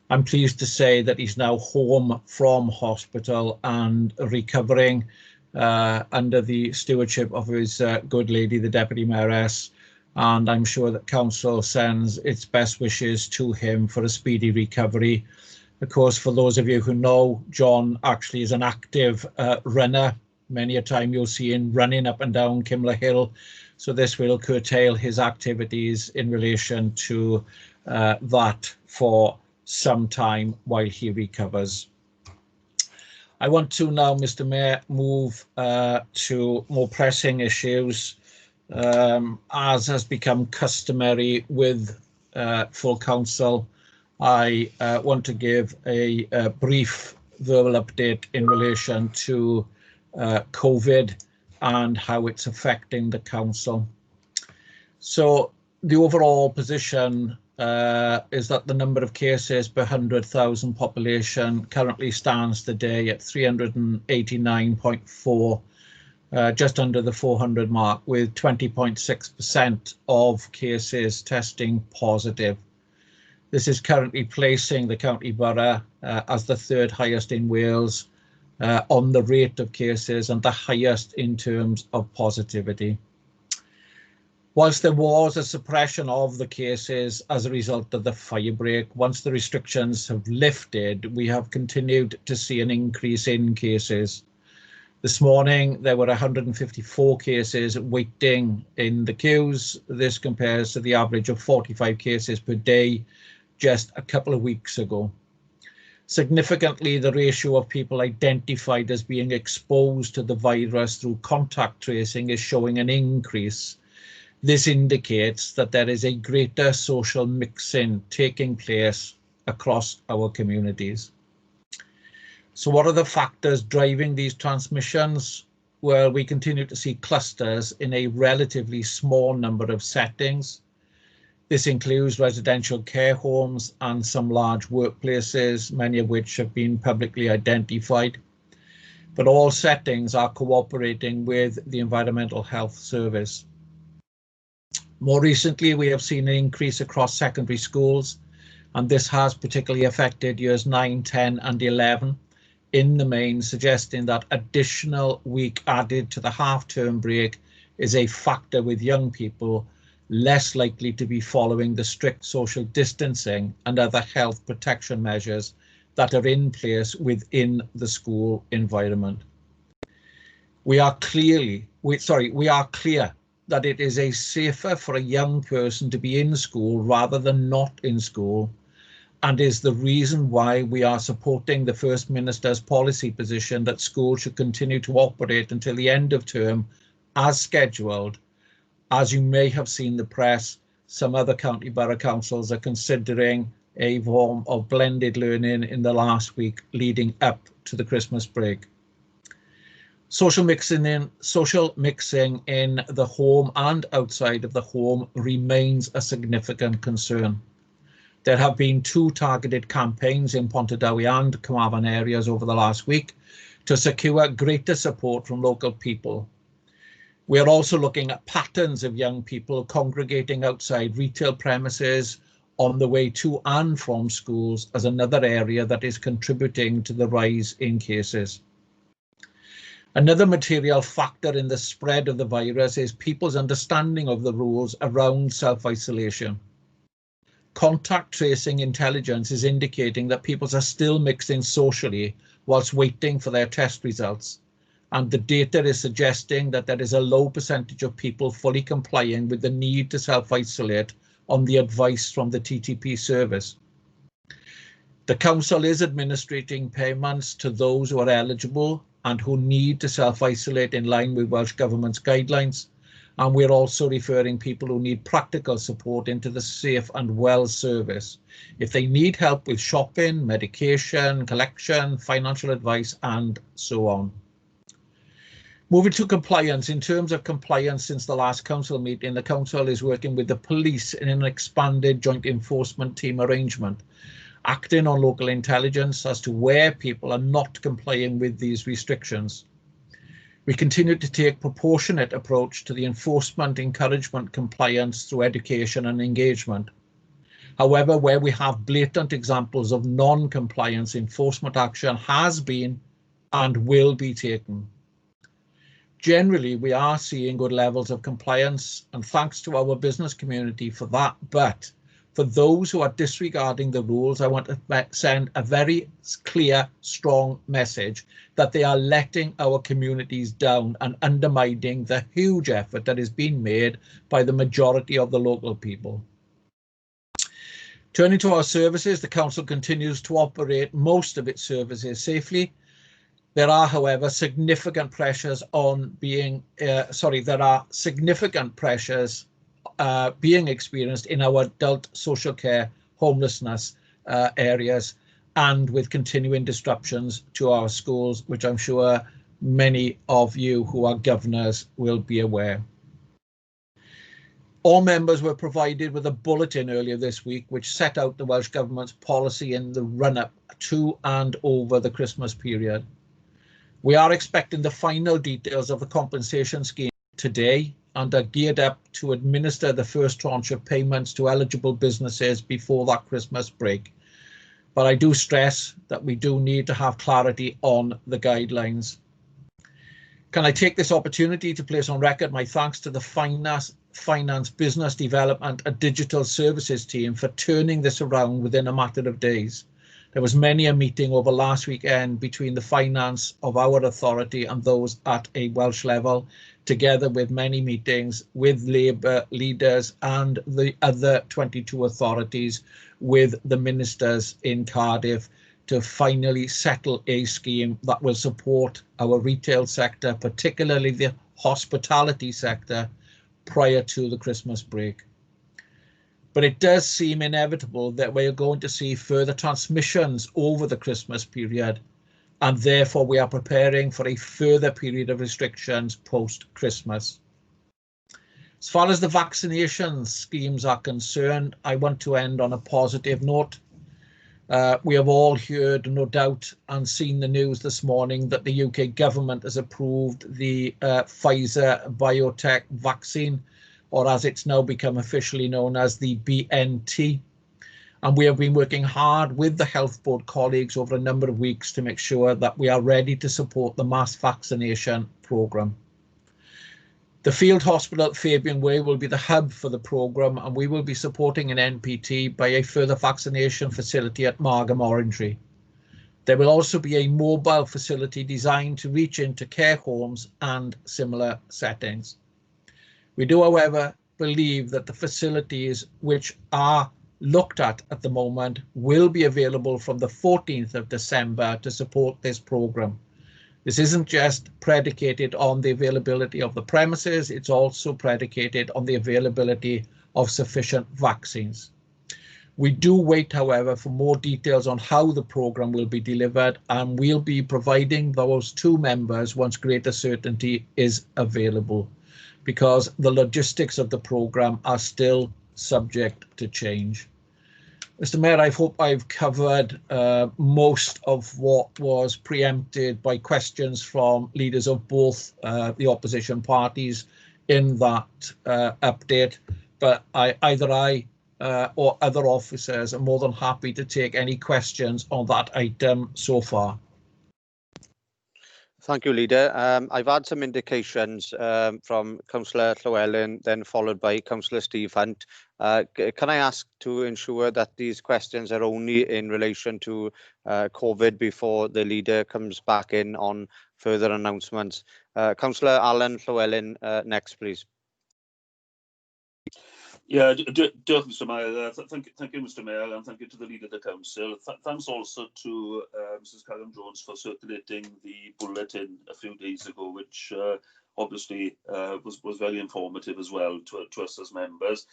I'm pleased to say that he's now home from hospital and recovering under the stewardship of his good lady, the Deputy Mayoress. And I'm sure that Council sends its best wishes to him for a speedy recovery. Of course, for those of you who know, John actually is an active runner. Many a time you'll see him running up and down Kimler Hill. So this will curtail his activities in relation to that for some time while he recovers. I want to now, Mr. Mayor, move to more pressing issues. As has become customary with full council, I want to give a brief verbal update in relation to COVID and how it's affecting the council. So the overall position is that the number of cases per 100,000 population currently stands today at 389.4. Just under the 400 mark, with 20.6% of cases testing positive. This is currently placing the county borough as the third highest in Wales on the rate of cases and the highest in terms of positivity. Whilst there was a suppression of the cases as a result of the fire break, once the restrictions have lifted, we have continued to see an increase in cases. This morning, there were 154 cases waiting in the queues. This compares to the average of 45 cases per day just a couple of weeks ago. Significantly, the ratio of people identified as being exposed to the virus through contact tracing is showing an increase. This indicates that there is a greater social mixing taking place across our communities. So what are the factors driving these transmissions? Well, we continue to see clusters in a relatively small number of settings. This includes residential care homes and some large workplaces, many of which have been publicly identified. But all settings are cooperating with the Environmental Health Service. More recently, we have seen an increase across secondary schools, and this has particularly affected years 9, 10 and 11. In the main, suggesting that additional week added to the half-term break is a factor with young people less likely to be following the strict social distancing and other health protection measures that are in place within the school environment. We are clear that it is safer for a young person to be in school rather than not in school, and is the reason why we are supporting the First Minister's policy position that schools should continue to operate until the end of term as scheduled. As you may have seen in the press, some other county borough councils are considering a form of blended learning in the last week leading up to the Christmas break. Social mixing in the home and outside of the home remains a significant concern. There have been 2 targeted campaigns in Pontardawe and Carmarthen areas over the last week to secure greater support from local people. We are also looking at patterns of young people congregating outside retail premises on the way to and from schools as another area that is contributing to the rise in cases. Another material factor in the spread of the virus is people's understanding of the rules around self-isolation. Contact tracing intelligence is indicating that people are still mixing socially whilst waiting for their test results, and the data is suggesting that there is a low percentage of people fully complying with the need to self-isolate on the advice from the TTP service. The council is administrating payments to those who are eligible and who need to self-isolate in line with Welsh Government's guidelines. And we're also referring people who need practical support into the Safe and Well service if they need help with shopping, medication, collection, financial advice, and so on. Moving to compliance, in terms of compliance since the last council meeting, the council is working with the police in an expanded joint enforcement team arrangement, acting on local intelligence as to where people are not complying with these restrictions. We continue to take a proportionate approach to the enforcement, encouragement, compliance through education and engagement. However, where we have blatant examples of non-compliance, enforcement action has been and will be taken. Generally, we are seeing good levels of compliance, and thanks to our business community for that. But for those who are disregarding the rules, I want to send a very clear, strong message that they are letting our communities down and undermining the huge effort that is being made by the majority of the local people. Turning to our services, the council continues to operate most of its services safely. There are, however, significant pressures on being, being experienced in our adult social care, homelessness areas, and with continuing disruptions to our schools, which I'm sure many of you who are governors will be aware. All members were provided with a bulletin earlier this week, which set out the Welsh Government's policy in the run-up to and over the Christmas period. We are expecting the final details of the compensation scheme today and are geared up to administer the first tranche of payments to eligible businesses before that Christmas break. But I do stress that we do need to have clarity on the guidelines. Can I take this opportunity to place on record my thanks to the Finance, Business Development and Digital Services team for turning this around within a matter of days. There was many a meeting over last weekend between the finance of our authority and those at a Welsh level, together with many meetings with Labour leaders and the other 22 authorities with the ministers in Cardiff to finally settle a scheme that will support our retail sector, particularly the hospitality sector, prior to the Christmas break. But it does seem inevitable that we're going to see further transmissions over the Christmas period, and therefore we are preparing for a further period of restrictions post-Christmas. As far as the vaccination schemes are concerned, I want to end on a positive note. We have all heard, no doubt, and seen the news this morning that the UK government has approved the Pfizer biotech vaccine, or as it's now become officially known as the BNT. And we have been working hard with the Health Board colleagues over a number of weeks to make sure that we are ready to support the mass vaccination programme. The field hospital at Fabian Way will be the hub for the programme, and we will be supporting an NPT by a further vaccination facility at Margam Orangery. There will also be a mobile facility designed to reach into care homes and similar settings. We do, however, believe that the facilities which are looked at the moment will be available from the 14th of December to support this programme. This isn't just predicated on the availability of the premises, it's also predicated on the availability of sufficient vaccines. We do wait, however, for more details on how the programme will be delivered, and we'll be providing those to members once greater certainty is available, because the logistics of the programme are still subject to change. Mr. Mayor, I hope I've covered most of what was preempted by questions from leaders of both the opposition parties in that update, but either I or other officers are more than happy to take any questions on that item so far. Thank you, Leader. I've had some indications from Councillor Llewellyn, then followed by Councillor Steve Hunt. Can I ask to ensure that these questions are only in relation to COVID before the Leader comes back in on further announcements? Councillor Alan Llewellyn, next, please. Yeah, Mr. Mayor. Thank you, Mr. Mayor, and thank you to the Leader of the Council. Thanks also to Mrs. Karen Jones for circulating the bulletin a few days ago, which obviously was very informative as well to us as members.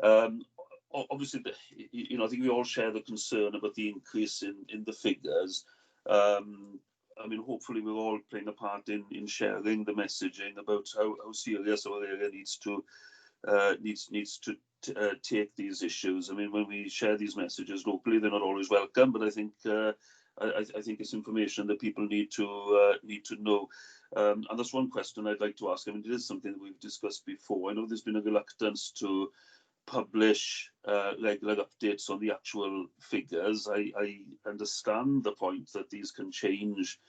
Obviously, I think we all share the concern about the increase in the figures. I mean, hopefully we're all playing a part in sharing the messaging about how serious our area needs to take these issues. I mean, when we share these messages locally, they're not always welcome, but I think it's information that people need to know. And that's one question I'd like to ask. I mean, it is something that we've discussed before. I know there's been a reluctance to publish regular updates on the actual figures. I understand the point that these can change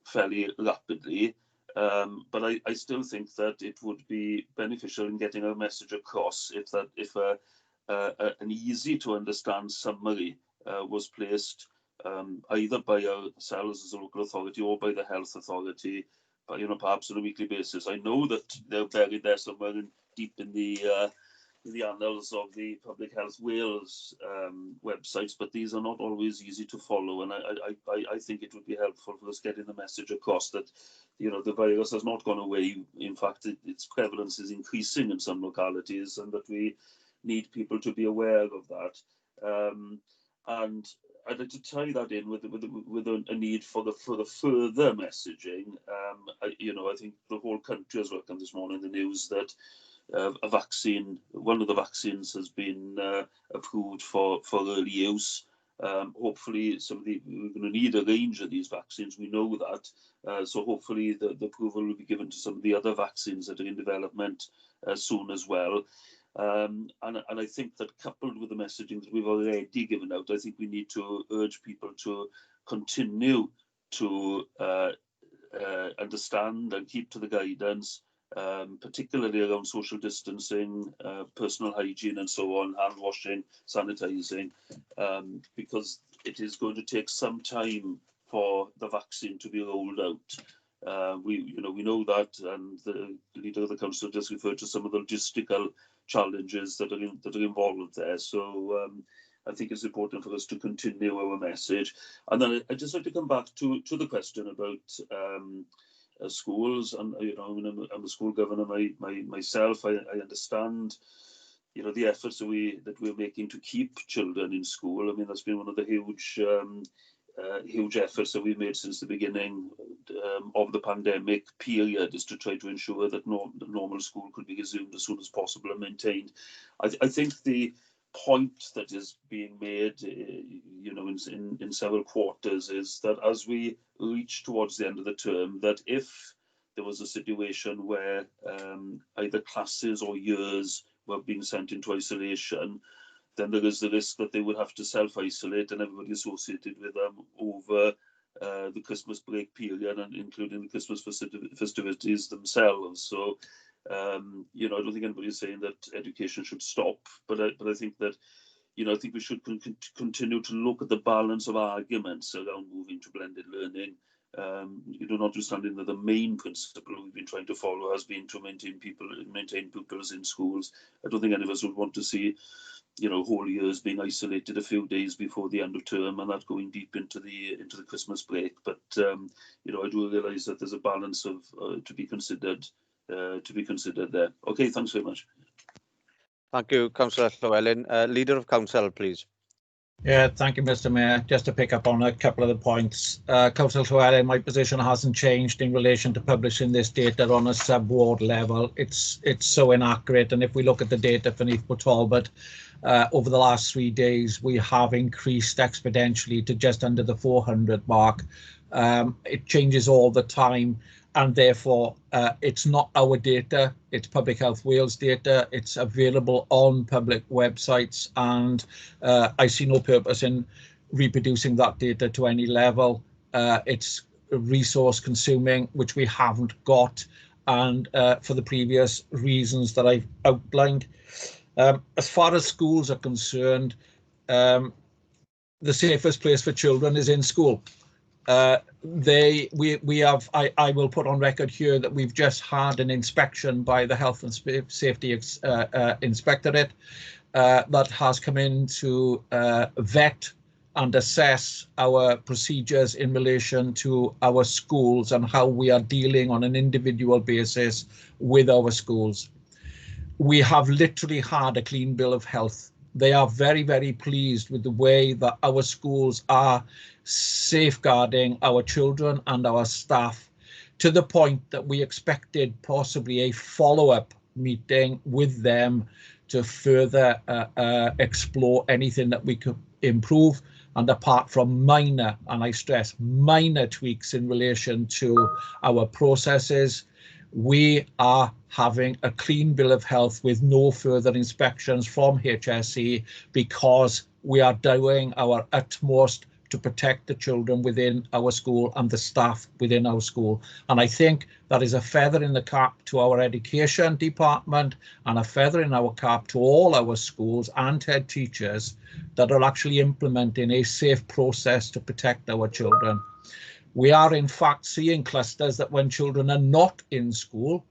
fairly rapidly. But I still think that it would be beneficial in getting our message across if an easy to understand summary was placed either by ourselves as a local authority or by the health authority, but perhaps on a weekly basis. I know that they're buried there somewhere deep in the annals of the Public Health Wales websites, but these are not always easy to follow, and I think it would be helpful for us getting the message across that the virus has not gone away. In fact, its prevalence is increasing in some localities, and that we need people to be aware of that. And I'd like to tie that in with a need for the further messaging. I think the whole country has welcomed this morning the news that a vaccine, one of the vaccines, has been approved for early use. Hopefully, we're going to need a range of these vaccines. We know that. So hopefully, the approval will be given to some of the other vaccines that are in development soon as well. And I think that, coupled with the messaging that we've already given out, I think we need to urge people to continue to understand and keep to the guidance, particularly around social distancing, personal hygiene and so on, hand washing, sanitising, because it is going to take some time for the vaccine to be rolled out. We know that, and the leader of the council just referred to some of the logistical challenges that are involved there. So I think it's important for us to continue our message. And then I'd just like to come back to the question about schools. And I'm a school governor myself. I understand the efforts that we're making to keep children in school. I mean, that's been one of the huge efforts that we've made since the beginning of the pandemic period, is to try to ensure that normal school could be resumed as soon as possible and maintained. I think the point that is being made, in several quarters, is that as we reach towards the end of the term, that if there was a situation where either classes or years were being sent into isolation, then there is the risk that they would have to self-isolate, and everybody associated with them over the Christmas break period, and including the Christmas festivities themselves. So, I don't think anybody's saying that education should stop, but I think that, I think we should continue to look at the balance of arguments around moving to blended learning. Notwithstanding that the main principle we've been trying to follow has been to maintain pupils in schools. I don't think any of us would want to see, whole years being isolated a few days before the end of term, and that going deep into the Christmas break. But I do realise that there's a balance of to be considered there. Okay, thanks very much. Thank you, Councillor Llewellyn. Leader of Council, please. Yeah, thank you, Mr. Mayor. Just to pick up on a couple of the points, Councillor Llewellyn, my position hasn't changed in relation to publishing this data on a sub-ward level. It's so inaccurate, and if we look at the data for Neath Talbot, over the last 3 days, we have increased exponentially to just under the 400 mark. It changes all the time, and therefore it's not our data, it's Public Health Wales data. It's available on public websites, and I see no purpose in reproducing that data to any level. It's resource consuming, which we haven't got, and for the previous reasons that I've outlined. As far as schools are concerned, the safest place for children is in school. I will put on record here that we've just had an inspection by the Health and Safety Inspectorate that has come in to vet and assess our procedures in relation to our schools and how we are dealing on an individual basis with our schools. We have literally had a clean bill of health. They are very, very pleased with the way that our schools are safeguarding our children and our staff, to the point that we expected possibly a follow-up meeting with them to further explore anything that we could improve. And apart from minor, and I stress minor, tweaks in relation to our processes, we are having a clean bill of health with no further inspections from HSE, because we are doing our utmost to protect the children within our school and the staff within our school. And I think that is a feather in the cap to our education department, and a feather in our cap to all our schools and head teachers that are actually implementing a safe process to protect our children. We are in fact seeing clusters that when children are not in school,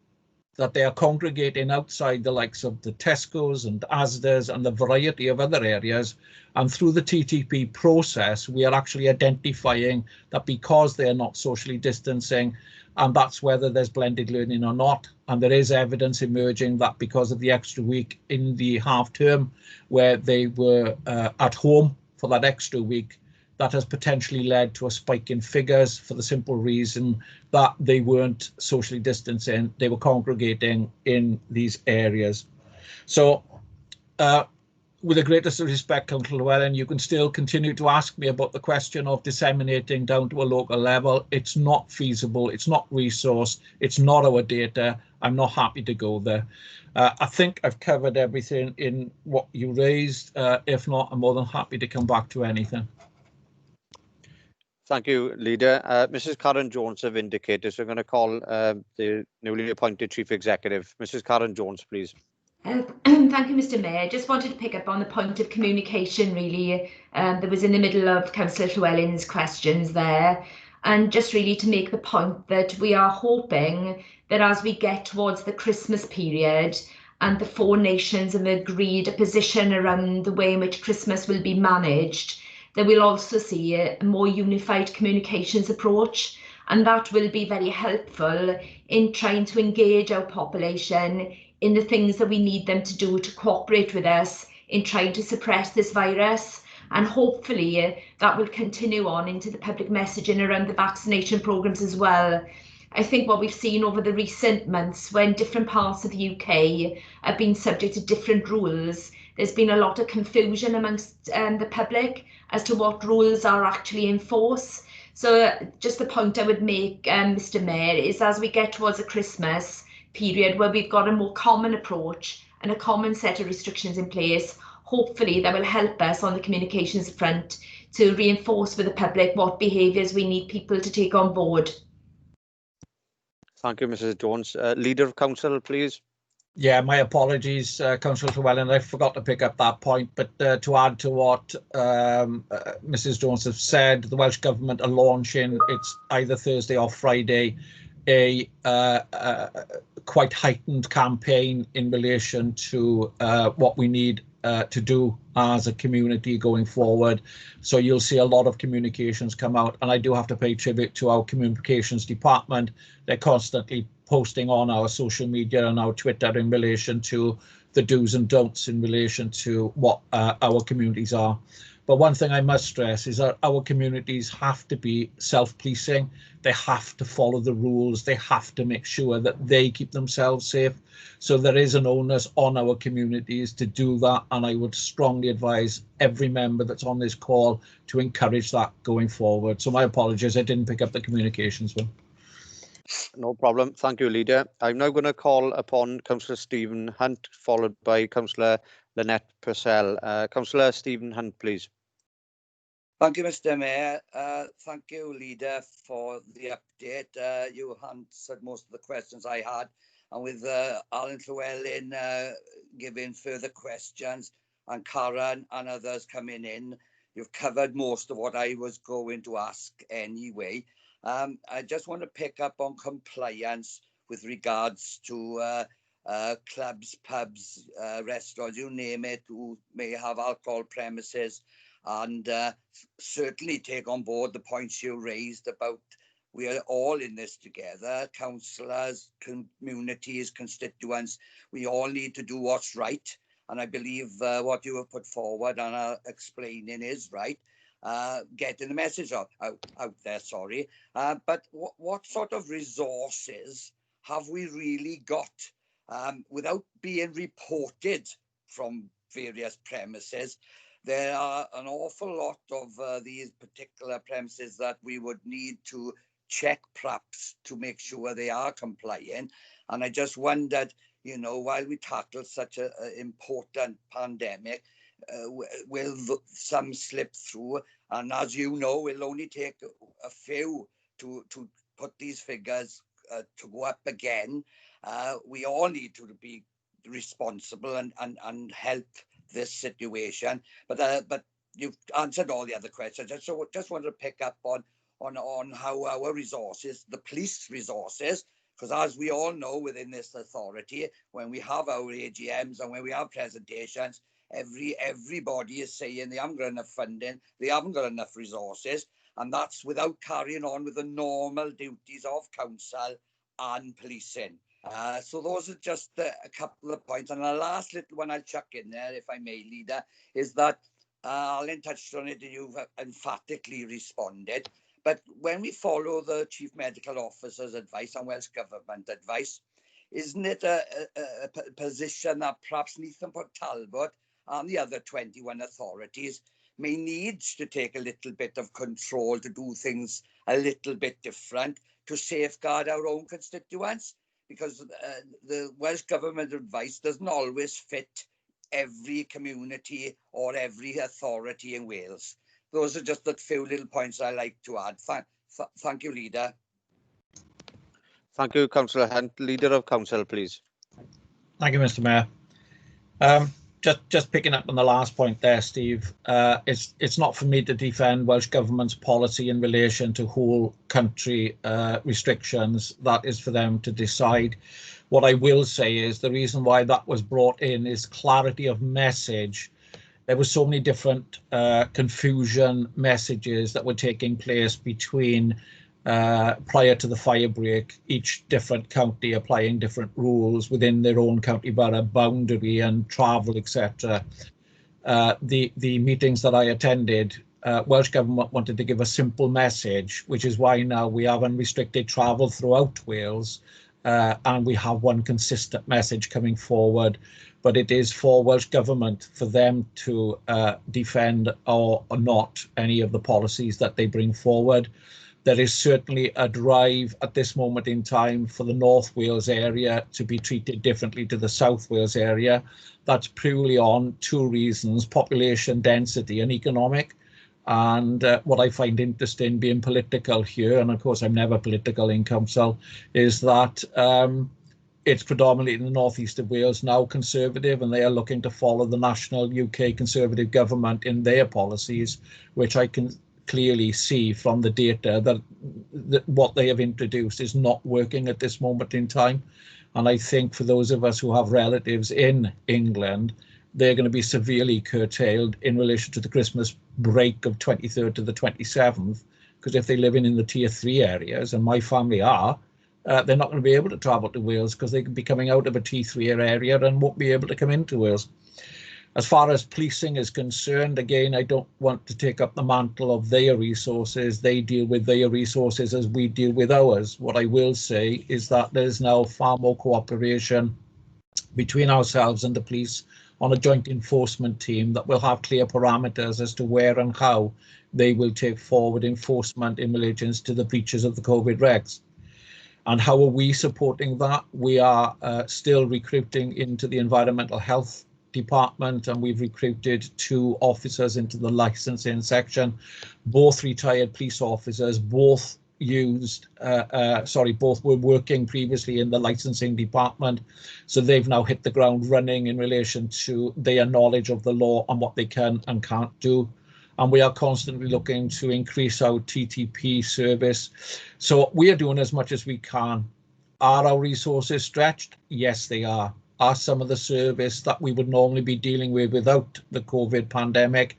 that they are congregating outside the likes of the Tesco's and Asda's and the variety of other areas. And through the TTP process, we are actually identifying that because they are not socially distancing, and that's whether there's blended learning or not. And there is evidence emerging that because of the extra week in the half term, where they were at home for that extra week, that has potentially led to a spike in figures, for the simple reason that they weren't socially distancing, they were congregating in these areas. So with the greatest respect, Councillor Llewellyn, you can still continue to ask me about the question of disseminating down to a local level. It's not feasible, it's not resourced, it's not our data. I'm not happy to go there. I think I've covered everything in what you raised. If not, I'm more than happy to come back to anything. Thank you, Leader. Mrs. Karen Jones have indicated, so I'm going to call the newly appointed Chief Executive. Mrs. Karen Jones, please. Thank you, Mr. Mayor. Just wanted to pick up on the point of communication, really. There was in the middle of Councillor Llewellyn's questions there. And just really to make the point that we are hoping that as we get towards the Christmas period and the four nations have agreed a position around the way in which Christmas will be managed, that we'll also see a more unified communications approach. And that will be very helpful in trying to engage our population in the things that we need them to do to cooperate with us in trying to suppress this virus. And hopefully that will continue on into the public messaging around the vaccination programmes as well. I think what we've seen over the recent months, when different parts of the UK have been subject to different rules, there's been a lot of confusion amongst the public as to what rules are actually in force. So just the point I would make, Mr. Mayor, is as we get towards the Christmas period where we've got a more common approach and a common set of restrictions in place, hopefully that will help us on the communications front to reinforce with the public what behaviours we need people to take on board. Thank you, Mrs. Jones. Leader of Council, please. Yeah, my apologies, Councillor Llewellyn. I forgot to pick up that point, but to add to what Mrs. Jones has said, the Welsh Government are launching, it's either Thursday or Friday, a quite heightened campaign in relation to what we need to do as a community going forward. So you'll see a lot of communications come out, and I do have to pay tribute to our communications department. They're constantly posting on our social media and our Twitter in relation to the do's and don'ts in relation to what our communities are. But one thing I must stress is that our communities have to be self-policing. They have to follow the rules. They have to make sure that they keep themselves safe. So there is an onus on our communities to do that. And I would strongly advise every member that's on this call to encourage that going forward. So my apologies, I didn't pick up the communications one. No problem. Thank you, Leader. I'm now going to call upon Councillor Stephen Hunt, followed by Councillor Lynette Purcell. Councillor Stephen Hunt, please. Thank you, Mr. Mayor. Thank you, Leader, for the update. You answered most of the questions I had. And with Alan Llewellyn giving further questions and Karen and others coming in, you've covered most of what I was going to ask anyway. I just want to pick up on compliance with regards to clubs, pubs, restaurants, you name it, who may have alcohol premises, and certainly take on board the points you raised about we are all in this together, councillors, communities, constituents. We all need to do what's right. And I believe what you have put forward and are explaining is right. Getting the message out there, sorry. But what sort of resources have we really got without being reported from various premises? There are an awful lot of these particular premises that we would need to check perhaps to make sure they are complying. And I just wondered, you know, while we tackle such an important pandemic, will some slip through? And as you know, it'll only take a few to put these figures to go up again. We all need to be responsible and help this situation. But you've answered all the other questions. So just wanted to pick up on how our resources, the police resources, because as we all know within this authority, when we have our AGMs and when we have presentations, everybody is saying they haven't got enough funding, they haven't got enough resources, and that's without carrying on with the normal duties of council and policing. So those are just a couple of points. And the last little one I'll chuck in there, if I may, Leader, is that Alan touched on it and you've emphatically responded. But when we follow the Chief Medical Officer's advice and Welsh Government advice, isn't it a position that perhaps Neath and Talbot and the other 21 authorities may need to take a little bit of control to do things a little bit different to safeguard our own constituents? Because the Welsh Government advice doesn't always fit every community or every authority in Wales. Those are just the few little points I like to add. Thank you, Leader. Thank you, Councillor Hunt. Leader of Council, please. Thank you, Mr. Mayor. Just picking up on the last point there, Steve, it's not for me to defend Welsh Government's policy in relation to whole country restrictions. That is for them to decide. What I will say is the reason why that was brought in is clarity of message. There were so many different confusion messages that were taking place between prior to the fire break, each different county applying different rules within their own county borough boundary and travel, etc. The meetings that I attended, Welsh Government wanted to give a simple message, which is why now we have unrestricted travel throughout Wales, and we have one consistent message coming forward. But it is for Welsh Government for them to defend or not any of the policies that they bring forward. There is certainly a drive at this moment in time for the North Wales area to be treated differently to the South Wales area. That's purely on two reasons: population density and economic. And what I find interesting, being political here, and of course I'm never political in council, is that it's predominantly in the northeast of Wales now Conservative, and they are looking to follow the national UK Conservative government in their policies, which I can clearly see from the data that what they have introduced is not working at this moment in time. And I think for those of us who have relatives in England, they're going to be severely curtailed in relation to the Christmas break of 23rd to the 27th, because if they live in the tier 3 areas, and my family are, they're not going to be able to travel to Wales because they could be coming out of a T3 area and won't be able to come into Wales. As far as policing is concerned, again, I don't want to take up the mantle of their resources. They deal with their resources as we deal with ours. What I will say is that there's now far more cooperation between ourselves and the police on a joint enforcement team that will have clear parameters as to where and how they will take forward enforcement in relation to the breaches of the COVID regs. And how are we supporting that? We are still recruiting into the environmental health department, and we've recruited 2 officers into the licensing section, both retired police officers, both were working previously in the licensing department, so they've now hit the ground running in relation to their knowledge of the law and what they can and can't do. And we are constantly looking to increase our TTP service. So we are doing as much as we can. Are our resources stretched? Yes, they are. Are some of the service that we would normally be dealing with without the COVID pandemic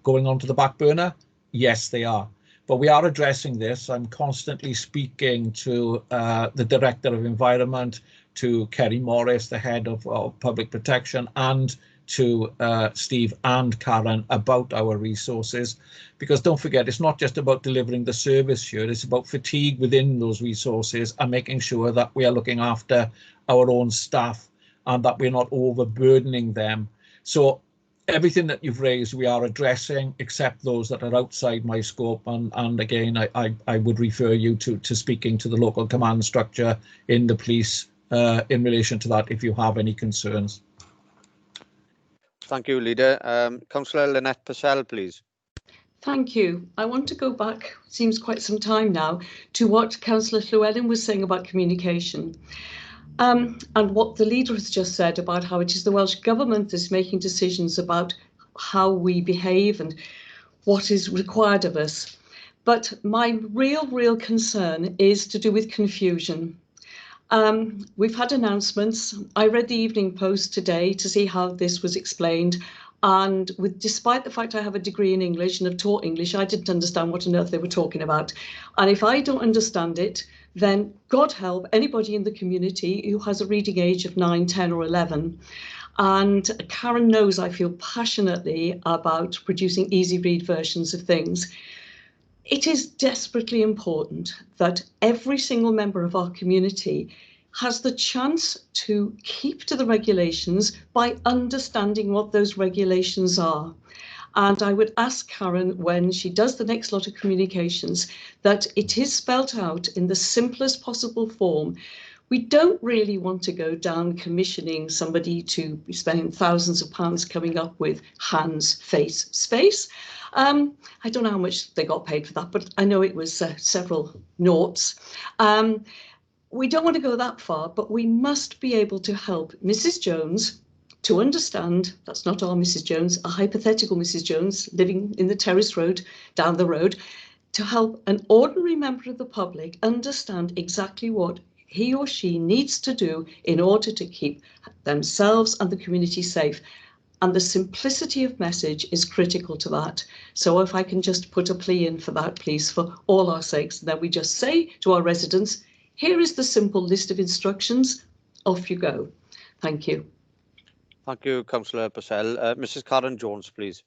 going onto the back burner? Yes, they are. But we are addressing this. I'm constantly speaking to the Director of Environment, to Kerry Morris, the Head of Public Protection, and to Steve and Karen about our resources, because don't forget, it's not just about delivering the service here, it's about fatigue within those resources and making sure that we are looking after our own staff and that we're not overburdening them. So everything that you've raised we are addressing, except those that are outside my scope, and again I would refer you to speaking to the local command structure in the police in relation to that if you have any concerns. Thank you, Leader. Councillor Lynette Purcell, please. Thank you. I want to go back, seems quite some time now, to what Councillor Llewellyn was saying about communication. And what the leader has just said about how it is the Welsh Government that's making decisions about how we behave and what is required of us. But my real concern is to do with confusion. We've had announcements. I read the Evening Post today to see how this was explained. And despite the fact I have a degree in English and have taught English, I didn't understand what on earth they were talking about. And if I don't understand it, then God help anybody in the community who has a reading age of 9, 10 or 11. And Karen knows I feel passionately about producing easy read versions of things. It is desperately important that every single member of our community has the chance to keep to the regulations by understanding what those regulations are. And I would ask Karen, when she does the next lot of communications, that it is spelt out in the simplest possible form. We don't really want to go down commissioning somebody to be spending thousands of pounds coming up with hands, face, space. I don't know how much they got paid for that, but I know it was several noughts. We don't want to go that far, but we must be able to help Mrs. Jones to understand, that's not our Mrs. Jones, a hypothetical Mrs. Jones living in the Terrace Road, down the road, to help an ordinary member of the public understand exactly what he or she needs to do in order to keep themselves and the community safe. And the simplicity of message is critical to that. So if I can just put a plea in for that, please, for all our sakes, then we just say to our residents, here is the simple list of instructions, off you go. Thank you. Thank you, Councillor Purcell. Mrs. Karen Jones, please.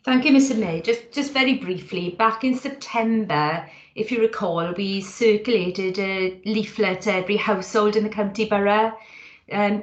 Thank you, Mr. Mayor. Just very briefly, back in September, if you recall, we circulated a leaflet to every household in the county borough,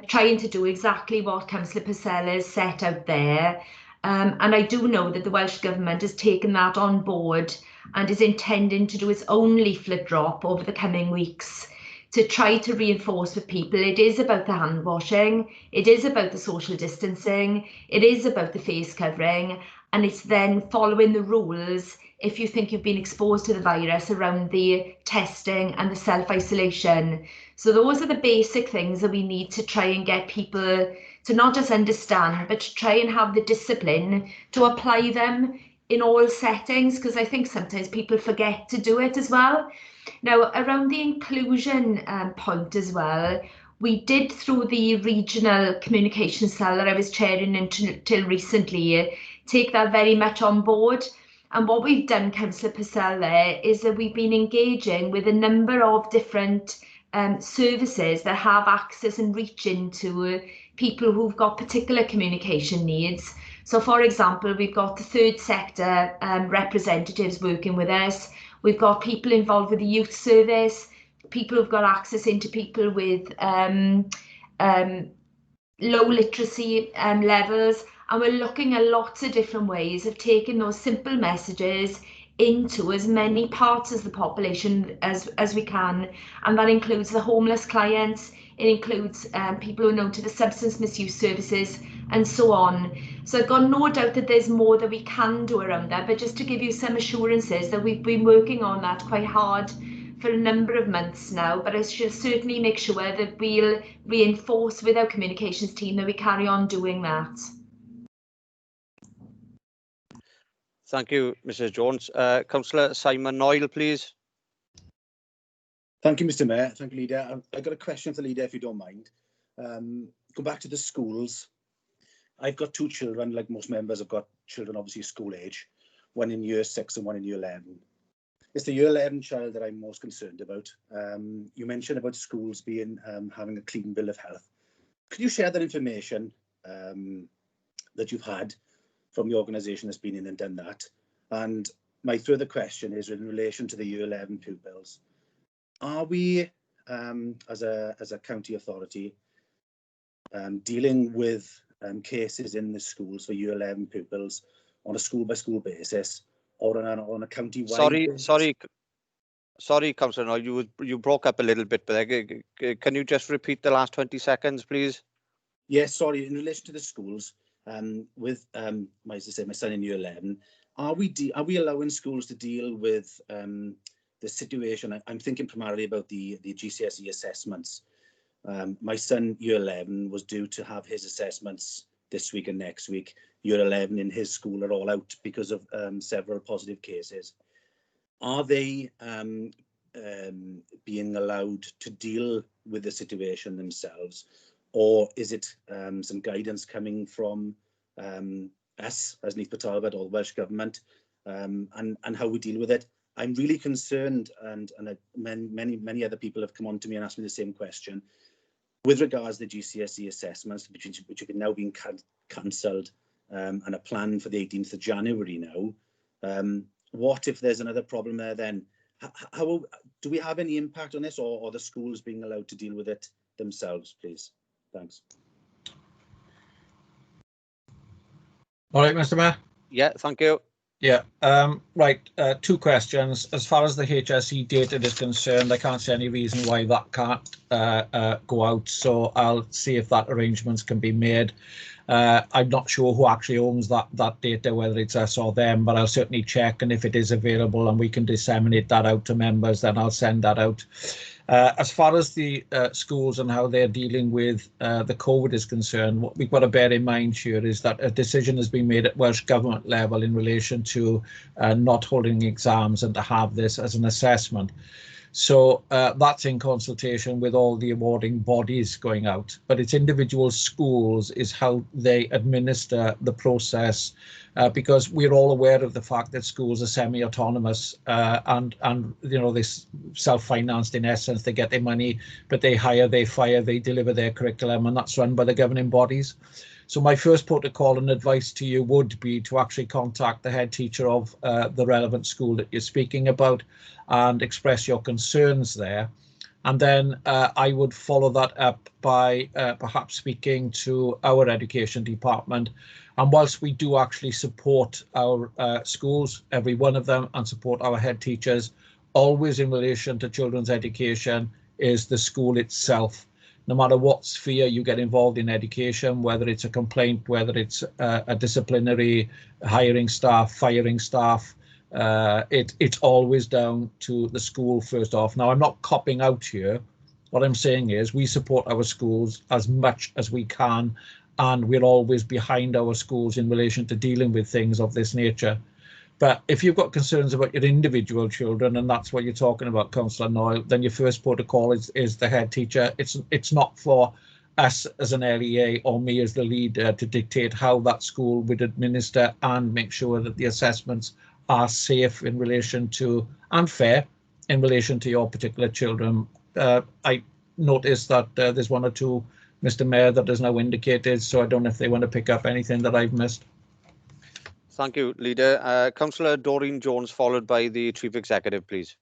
trying to do exactly what Councillor Purcell has set out there. And I do know that the Welsh Government has taken that on board and is intending to do its own leaflet drop over the coming weeks to try to reinforce with people it is about the hand washing, it is about the social distancing, it is about the face covering, and it's then following the rules if you think you've been exposed to the virus around the testing and the self-isolation. So those are the basic things that we need to try and get people to not just understand, but to try and have the discipline to apply them in all settings, because I think sometimes people forget to do it as well. Now, around the inclusion point as well, we did, through the regional communication cell that I was chairing until recently, take that very much on board. And what we've done, Councillor Purcell, there is that we've been engaging with a number of different services that have access and reach into people who've got particular communication needs. So, for example, we've got the third sector representatives working with us. We've got people involved with the youth service, people who've got access into people with low literacy levels. And we're looking at lots of different ways of taking those simple messages into as many parts of the population as we can. And that includes the homeless clients, it includes people who are known to the substance misuse services and so on. So I've got no doubt that there's more that we can do around that, but just to give you some assurances that we've been working on that quite hard for a number of months now, but I should certainly make sure that we'll reinforce with our communications team that we carry on doing that. Thank you, Mrs. Jones. Councillor Simon Noyle, please. Thank you, Mr. Mayor. Thank you, Leader. I've got a question for the Leader, if you don't mind. Go back to the schools. I've got two children, like most members. I've got children, obviously, school age, one in year 6 and one in year 11. It's the year 11 child that I'm most concerned about. You mentioned about schools being having a clean bill of health. Could you share that information that you've had from the organisation that's been in and done that? And my further question is in relation to the year 11 pupils. Are we, as a county authority, dealing with cases in the schools for year 11 pupils on a school-by-school basis, or on a county-wide basis? Sorry, Councillor Noyle, you broke up a little bit, but can you just repeat the last 20 seconds, please? Yes, sorry. In relation to the schools, with as I say, my son in year 11, are we allowing schools to deal with the situation? I'm thinking primarily about the GCSE assessments. My son, year 11, was due to have his assessments this week and next week. Year 11 in his school are all out because of several positive cases. Are they being allowed to deal with the situation themselves, or is it some guidance coming from us as Neath Talbot or the Welsh Government, and how we deal with it? I'm really concerned, and many other people have come on to me and asked me the same question with regards to the GCSE assessments, which have now been cancelled, and a plan for the 18th of January now. What if there's another problem there then? How do we have any impact on this, or are the schools being allowed to deal with it themselves, please? Thanks. All right, Mr. Mayor. Yeah, thank you. Yeah, right, two questions. As far as the HSE data is concerned, I can't see any reason why that can't go out, so I'll see if that arrangements can be made. I'm not sure who actually owns that data, whether it's us or them, but I'll certainly check, and if it is available and we can disseminate that out to members, then I'll send that out. As far as the schools and how they're dealing with the COVID is concerned, what we've got to bear in mind here is that a decision has been made at Welsh Government level in relation to not holding exams and to have this as an assessment. So that's in consultation with all the awarding bodies going out, but it's individual schools is how they administer the process, because we're all aware of the fact that schools are semi-autonomous and you know, this self-financed in essence. They get their money, but they hire, they fire, they deliver their curriculum, and that's run by the governing bodies. So my first protocol and advice to you would be to actually contact the head teacher of the relevant school that you're speaking about and express your concerns there. And then I would follow that up by perhaps speaking to our education department. And whilst we do actually support our schools, every one of them, and support our head teachers, always in relation to children's education is the school itself. No matter what sphere you get involved in education, whether it's a complaint, whether it's a disciplinary, hiring staff, firing staff, it's always down to the school first off. Now, I'm not copping out here. What I'm saying is we support our schools as much as we can, and we're always behind our schools in relation to dealing with things of this nature. But if you've got concerns about your individual children, and that's what you're talking about, Councillor Noyle, then your first protocol is the head teacher. It's not for us as an LEA or me as the leader to dictate how that school would administer and make sure that the assessments are safe in relation to, and fair in relation to your particular children. I noticed that there's one or two, Mr. Mayor, that is now indicated, so I don't know if they want to pick up anything that I've missed. Thank you, Leader. Councillor Doreen Jones, followed by the Chief Executive, please.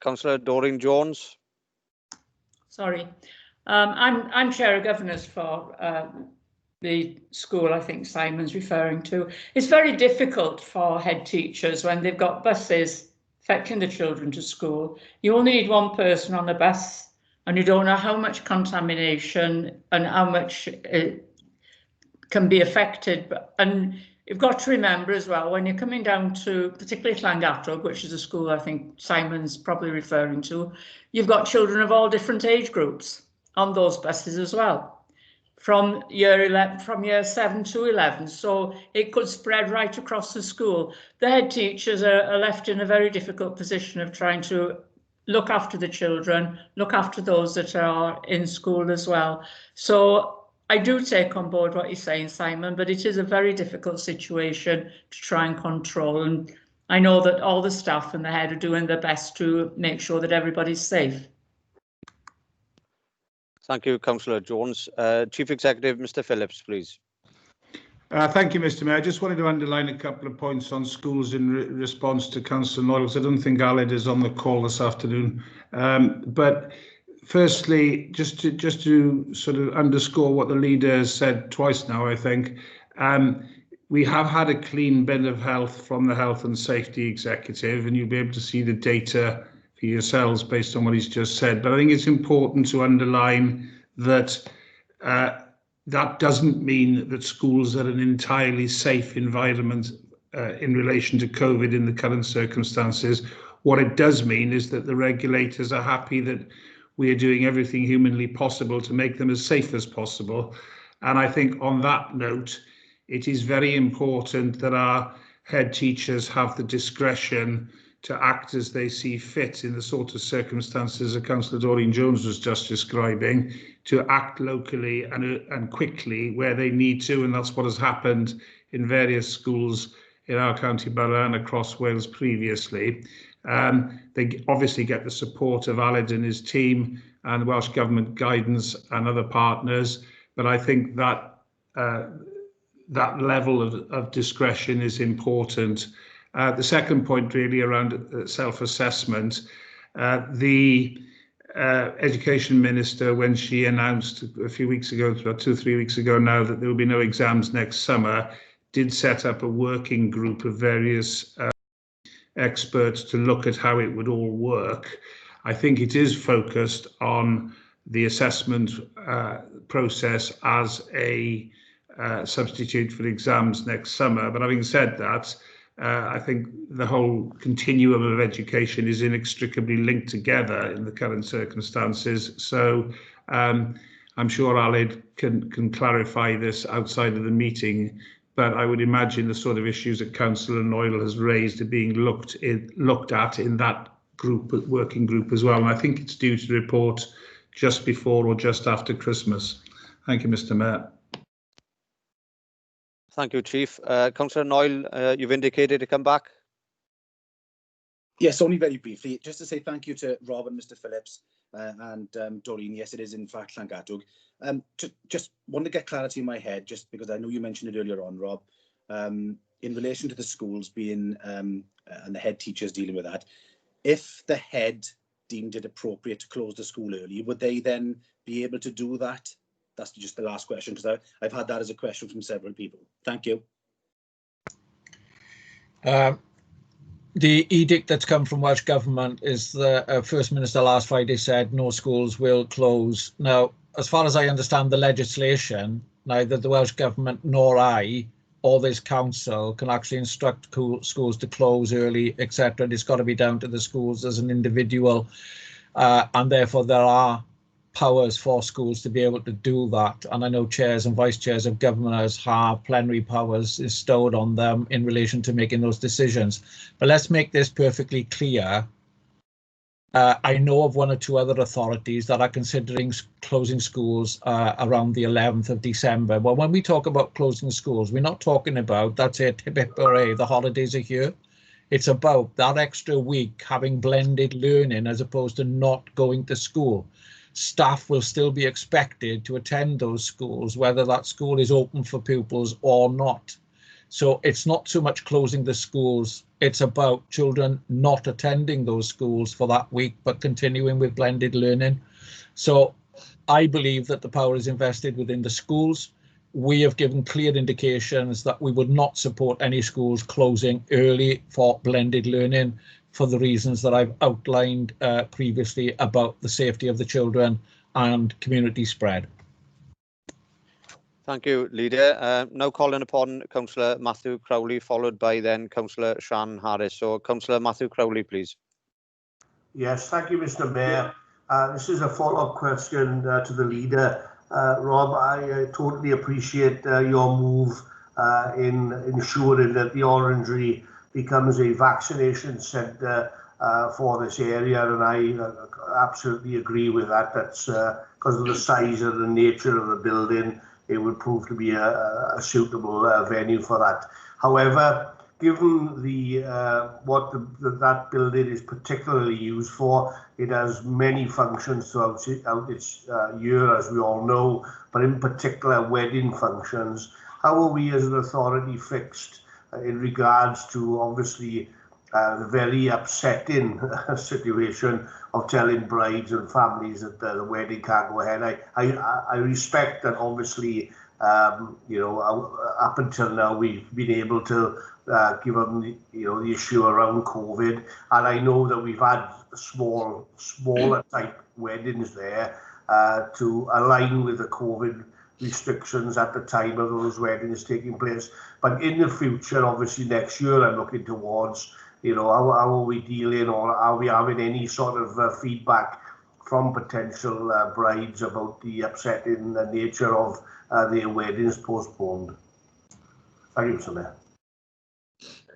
Councillor Doreen Jones. Sorry, I'm Chair of Governors for the school I think Simon's referring to. It's very difficult for head teachers when they've got buses fetching the children to school. You only need one person on a bus, and you don't know how much contamination and how much it can be affected. And you've got to remember as well, when you're coming down to particularly Llangattrog, which is a school I think Simon's probably referring to, you've got children of all different age groups on those buses as well, from year 7 to 11. So it could spread right across the school. The head teachers are left in a very difficult position of trying to look after the children, look after those that are in school as well. So I do take on board what you're saying, Simon, but it is a very difficult situation to try and control. And I know that all the staff and the head are doing their best to make sure that everybody's safe. Thank you, Councillor Jones. Chief Executive, Mr. Phillips, please. Thank you, Mr. Mayor. I just wanted to underline a couple of points on schools in response to Councillor Noyle, because I don't think Aled is on the call this afternoon. But firstly, just to sort of underscore what the leader has said twice now, I think, we have had a clean bill of health from the Health and Safety Executive, and you'll be able to see the data for yourselves based on what he's just said. But I think it's important to underline that that doesn't mean that schools are an entirely safe environment in relation to COVID in the current circumstances. What it does mean is that the regulators are happy that we are doing everything humanly possible to make them as safe as possible. And I think on that note, it is very important that our head teachers have the discretion to act as they see fit in the sort of circumstances that Councillor Doreen Jones was just describing, to act locally and quickly where they need to, and that's what has happened in various schools in our county borough and across Wales previously. They obviously get the support of Aled and his team and the Welsh Government guidance and other partners, but I think that that level of discretion is important. The second point really around self-assessment, the Education Minister, when she announced a few weeks ago, about 2 or 3 weeks ago now, that there will be no exams next summer, did set up a working group of various experts to look at how it would all work. I think it is focused on the assessment process as a substitute for exams next summer. But having said that, I think the whole continuum of education is inextricably linked together in the current circumstances. So I'm sure Aled can clarify this outside of the meeting, but I would imagine the sort of issues that Councillor Noyle has raised are being looked at in that working group as well. And I think it's due to report just before or just after Christmas. Thank you, Mr. Mayor. Thank you, Chief. Councillor Noyle, you've indicated to come back. Yes, only very briefly, just to say thank you to Rob and Mr. Phillips and Doreen. Yes, it is in fact Llangadwg. Just want to get clarity in my head, just because I know you mentioned it earlier on, Rob, in relation to the schools being and the head teachers dealing with that. If the head deemed it appropriate to close the school early, would they then be able to do that? That's just the last question, because I've had that as a question from several people. Thank you. The edict that's come from Welsh Government is the First Minister last Friday said no schools will close. Now, as far as I understand the legislation, neither the Welsh Government nor I or this council can actually instruct schools to close early, etc. It's got to be down to the schools as an individual, and therefore there are powers for schools to be able to do that. And I know chairs and vice chairs of governors have plenary powers bestowed on them in relation to making those decisions. But let's make this perfectly clear. I know of one or two other authorities that are considering closing schools around the 11th of December. Well, when we talk about closing schools, we're not talking about, that's it, hip hip hooray, the holidays are here. It's about that extra week having blended learning as opposed to not going to school. Staff will still be expected to attend those schools, whether that school is open for pupils or not. So it's not so much closing the schools, it's about children not attending those schools for that week, but continuing with blended learning. So I believe that the power is invested within the schools. We have given clear indications that we would not support any schools closing early for blended learning, for the reasons that I've outlined previously about the safety of the children and community spread. Thank you, Leader. Now calling upon Councillor Matthew Crowley, followed by then Councillor Sian Harris. So Councillor Matthew Crowley, please. Yes, thank you, Mr. Mayor. This is a follow-up question to the Leader. Rob, I totally appreciate your move in ensuring that the Orangery becomes a vaccination centre for this area, and I absolutely agree with that. That's because of the size and the nature of the building, it would prove to be a suitable venue for that. However, given the what that building is particularly used for, it has many functions throughout its year, as we all know, but in particular wedding functions. How are we as an authority fixed in regards to, obviously, the very upsetting situation of telling brides and families that the wedding can't go ahead? I respect that, obviously, you know, up until now we've been able to give them, the issue around COVID, and I know that we've had smaller type weddings there to align with the COVID restrictions at the time of those weddings taking place. But in the future, obviously next year, I'm looking towards, how are we dealing, or are we having any sort of feedback from potential brides about the upsetting nature of their weddings postponed? Thank you, Mr. Mayor.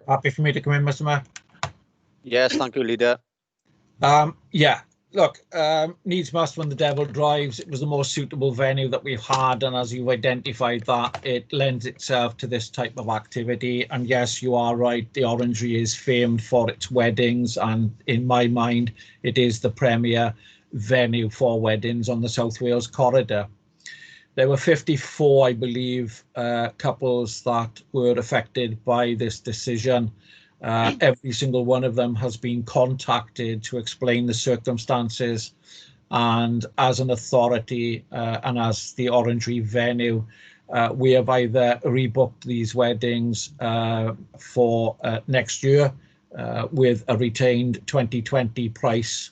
Happy for me to come in, Mr. Mayor? Yes, thank you, Leader. Yeah, look, needs must when the devil drives. It was the most suitable venue that we've had, and as you've identified that, it lends itself to this type of activity. And yes, you are right, the Orangery is famed for its weddings, and in my mind, it is the premier venue for weddings on the South Wales corridor. There were 54, I believe, couples that were affected by this decision. Every single one of them has been contacted to explain the circumstances, and as an authority and as the Orangery venue, we have either rebooked these weddings for next year with a retained 2020 price.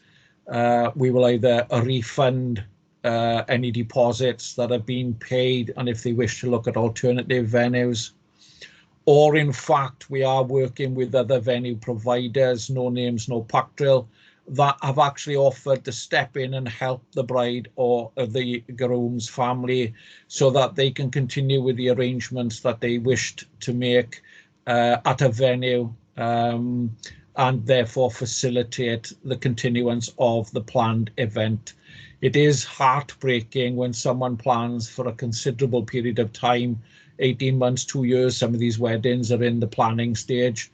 We will either refund any deposits that have been paid, and if they wish to look at alternative venues, or in fact we are working with other venue providers, no names, no pack drill, that have actually offered to step in and help the bride or the groom's family so that they can continue with the arrangements that they wished to make at a venue, and therefore facilitate the continuance of the planned event. It is heartbreaking when someone plans for a considerable period of time, 18 months, 2 years. Some of these weddings are in the planning stage,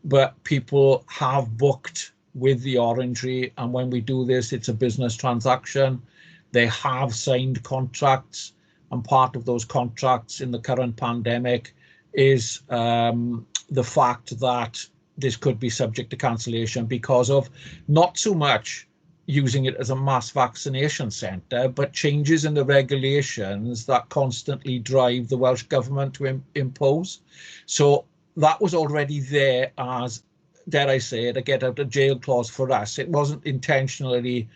but people have booked with the Orangery, and when we do this, it's a business transaction. They have signed contracts, and part of those contracts in the current pandemic is the fact that this could be subject to cancellation because of not so much using it as a mass vaccination centre, but changes in the regulations that constantly drive the Welsh Government to impose. So that was already there as, dare I say it, a get out of jail clause for us. It wasn't intentionally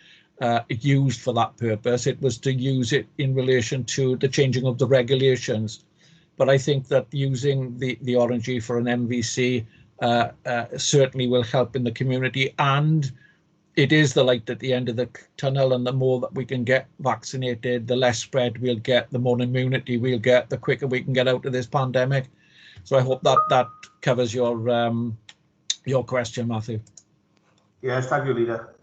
used for that purpose. It was to use it in relation to the changing of the regulations. But I think that using the Orangery for an MVC certainly will help in the community, and it is the light at the end of the tunnel, and the more that we can get vaccinated, the less spread we'll get, the more immunity we'll get, the quicker we can get out of this pandemic. So I hope that covers your question, Matthew. Yes, thank you, Leader.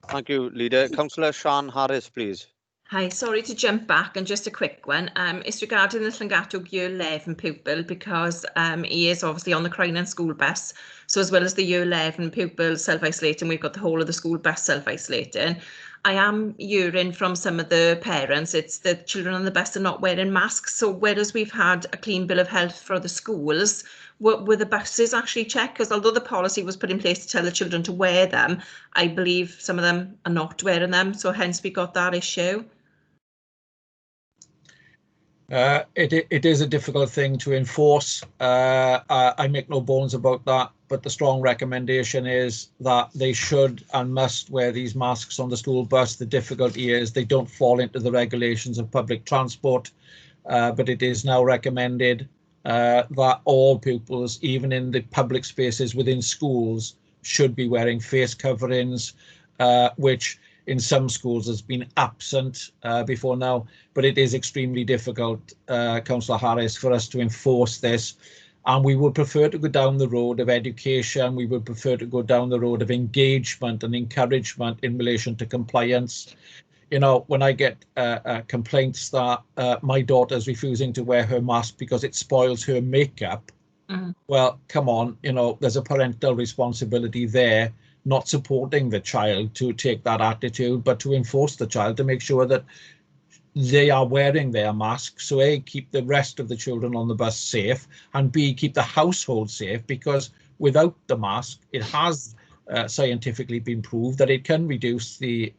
Thank you, Leader. Councillor Sian Harris, please. Hi, sorry to jump back, and just a quick one. It's regarding the Llangatog Year 11 pupil, because he is obviously on the Crinan school bus. So as well as the Year 11 pupil self-isolating, we've got the whole of the school bus self-isolating. I am hearing from some of the parents, it's the children on the bus are not wearing masks. So whereas we've had a clean bill of health for the schools, were the buses actually checked? Because although the policy was put in place to tell the children to wear them, I believe some of them are not wearing them. So hence we got that issue. It is a difficult thing to enforce. I make no bones about that, but the strong recommendation is that they should and must wear these masks on the school bus. The difficulty is they don't fall into the regulations of public transport, but it is now recommended that all pupils, even in the public spaces within schools, should be wearing face coverings, which in some schools has been absent before now, but it is extremely difficult, Councillor Harris, for us to enforce this. And we would prefer to go down the road of education. We would prefer to go down the road of engagement and encouragement in relation to compliance. You know, when I get complaints that my daughter's refusing to wear her mask because it spoils her makeup, well, come on, you know, there's a parental responsibility there, not supporting the child to take that attitude, but to enforce the child to make sure that they are wearing their masks. So A, keep the rest of the children on the bus safe, and B, keep the household safe, because without the mask, it has scientifically been proved that it can reduce the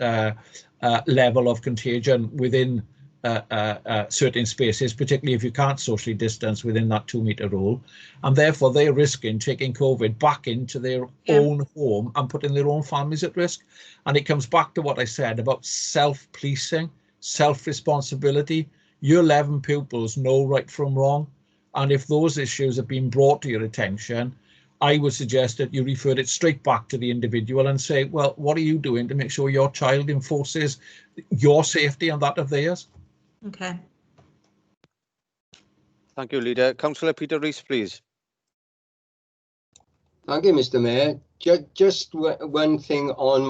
level of contagion within certain spaces, particularly if you can't socially distance within that 2-meter rule, and therefore they're risking taking COVID back into their own home and putting their own families at risk. And it comes back to what I said about self-policing, self-responsibility. Year 11 pupils know right from wrong, and if those issues have been brought to your attention, I would suggest that you refer it straight back to the individual and say, well, what are you doing to make sure your child enforces your safety and that of theirs? Okay. Thank you, Leader. Councillor Peter Rees, please. Thank you, Mr. Mayor. Just one thing on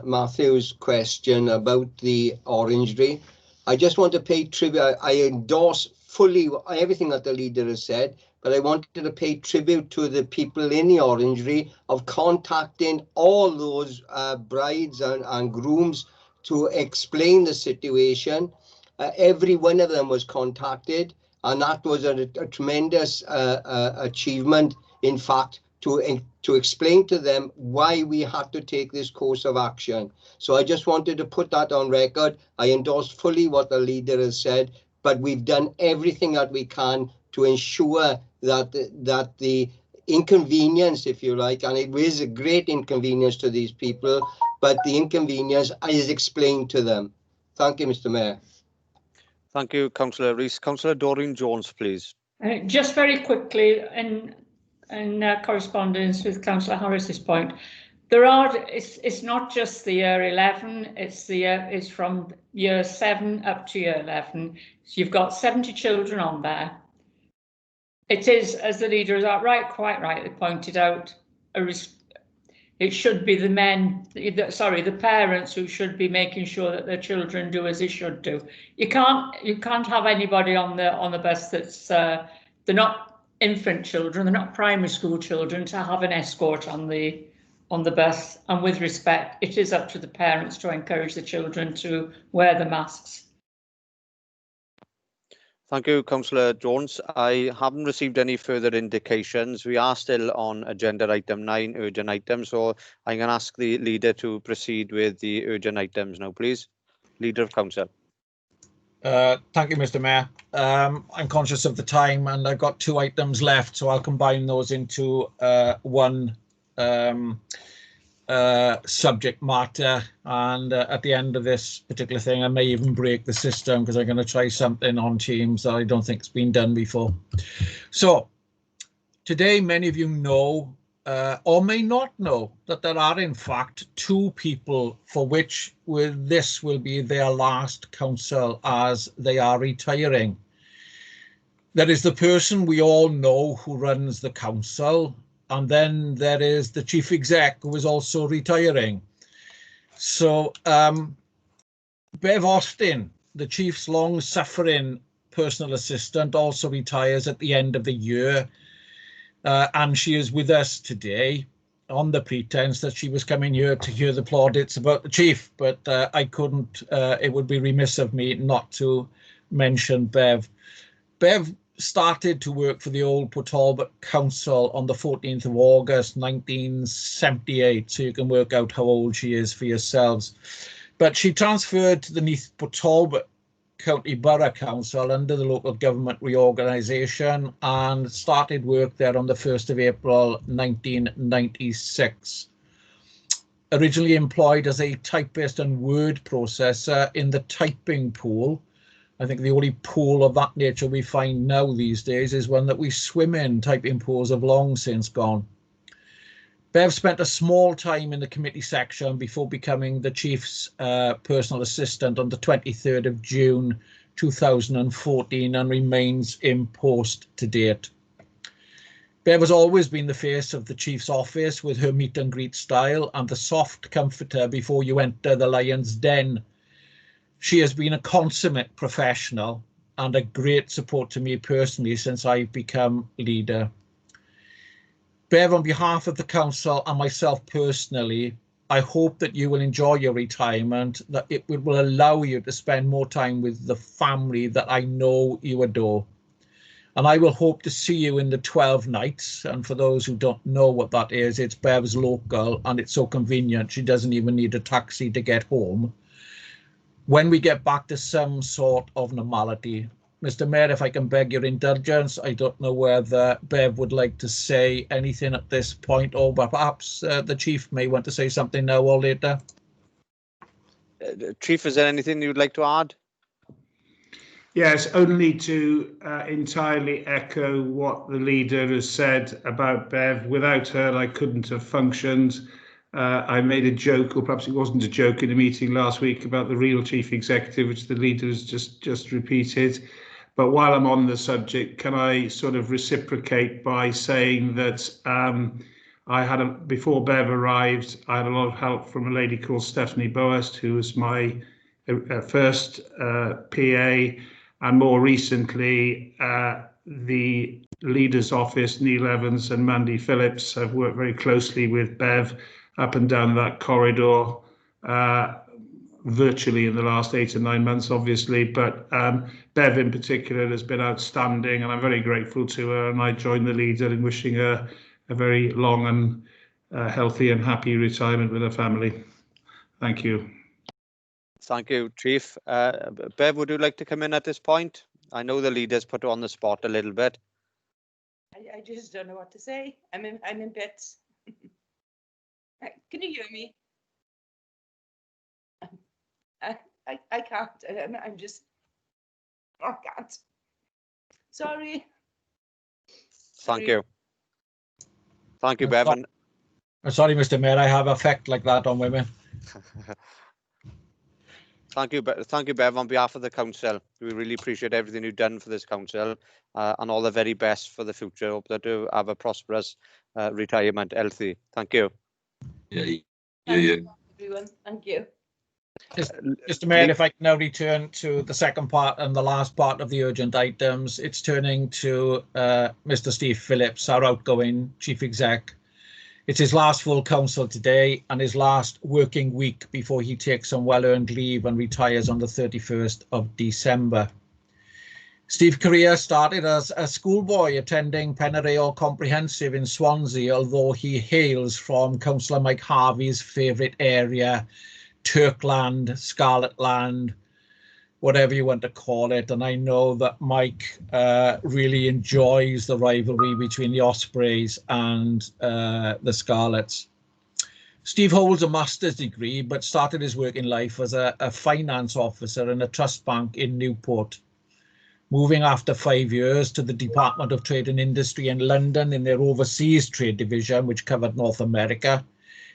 Matthew's question about the Orangery. I just want to pay tribute. I endorse fully everything that the leader has said, but I wanted to pay tribute to the people in the Orangery of contacting all those brides and grooms to explain the situation. Every one of them was contacted, and that was a tremendous achievement, in fact, to explain to them why we had to take this course of action. So I just wanted to put that on record. I endorse fully what the leader has said, but we've done everything that we can to ensure that the inconvenience, if you like, and it is a great inconvenience to these people, but the inconvenience is explained to them. Thank you, Mr. Mayor. Thank you, Councillor Rees. Councillor Doreen Jones, please. Just very quickly, in correspondence with Councillor Harris's point, it's not just the year 11, it's from year 7 up to year 11. So you've got 70 children on there. It is, as the leader has quite rightly pointed out, it should be the parents who should be making sure that their children do as they should do. You can't have anybody on the bus that's they're not infant children, they're not primary school children, to have an escort on the bus. And with respect, it is up to the parents to encourage the children to wear the masks. Thank you, Councillor Jones. I haven't received any further indications. We are still on agenda item 9, urgent items. So I'm going to ask the leader to proceed with the urgent items now, please. Leader of Council. Thank you, Mr. Mayor. I'm conscious of the time and I've got 2 items left, so I'll combine those into one subject matter, and at the end of this particular thing I may even break the system because I'm going to try something on Teams that I don't think has been done before. So today many of you know or may not know that there are in fact 2 people for which this will be their last council as they are retiring. There is the person we all know who runs the council, and then there is the chief exec who is also retiring. So Bev Austin, the chief's long-suffering personal assistant, also retires at the end of the year. And she is with us today on the pretense that she was coming here to hear the plaudits about the chief, but I couldn't, it would be remiss of me not to mention Bev. Bev started to work for the old Talbot Council on the 14th of August 1978, so you can work out how old she is for yourselves. But she transferred to the Neath Talbot County Borough Council under the local government reorganisation and started work there on the 1st of April 1996. Originally employed as a typist and word processor in the typing pool. I think the only pool of that nature we find now these days is one that we swim in. Typing pools have long since gone. Bev spent a small time in the committee section before becoming the chief's personal assistant on the 23rd of June 2014 and remains in post to date. Bev has always been the face of the chief's office with her meet and greet style and the soft comforter before you enter the lion's den. She has been a consummate professional and a great support to me personally since I've become leader. Bev, on behalf of the council and myself personally, I hope that you will enjoy your retirement, that it will allow you to spend more time with the family that I know you adore. And I will hope to see you in the 12 nights. And for those who don't know what that is, it's Bev's local and it's so convenient. She doesn't even need a taxi to get home. When we get back to some sort of normality. Mr. Mayor, if I can beg your indulgence, I don't know whether Bev would like to say anything at this point, or perhaps the chief may want to say something now or later. Chief, is there anything you'd like to add? Yes, only to entirely echo what the leader has said about Bev. Without her, I couldn't have functioned. I made a joke, or perhaps it wasn't a joke, in a meeting last week about the real chief executive, which the leader has just repeated. But while I'm on the subject, can I sort of reciprocate by saying that before Bev arrived, I had a lot of help from a lady called Stephanie Boast, who was my first PA, and more recently, the leader's office, Neil Evans and Mandy Phillips, have worked very closely with Bev up and down that corridor, virtually in the last 8 or 9 months, obviously, but Bev in particular has been outstanding, and I'm very grateful to her, and I join the leader in wishing her a very long and healthy and happy retirement with her family. Thank you. Thank you, Chief. Bev, would you like to come in at this point? I know the leader's put her on the spot a little bit. I just don't know what to say. I'm in bits. Can you hear me? I can't. I can't. Sorry. Thank you. Thank you, I'm Bevan. I'm sorry, Mr. Mayor, I have effect like that on women. Thank you, Bev, on behalf of the council. We really appreciate everything you've done for this council and all the very best for the future. Hope that you have a prosperous retirement, healthy. Thank you. Yeah. Everyone, thank you. Mr. Mayor, if I can now return to the second part and the last part of the urgent items, it's turning to Mr. Steve Phillips, our outgoing Chief Exec. It's his last full council today and his last working week before he takes some well-earned leave and retires on the 31st of December. Steve's career started as a schoolboy attending Penareo Comprehensive in Swansea, although he hails from Councillor Mike Harvey's favourite area, Turkland, Scarletland, whatever you want to call it. And I know that Mike really enjoys the rivalry between the Ospreys and the Scarlets. Steve holds a master's degree, but started his working life as a finance officer in a trust bank in Newport. Moving after 5 years to the Department of Trade and Industry in London in their overseas trade division, which covered North America,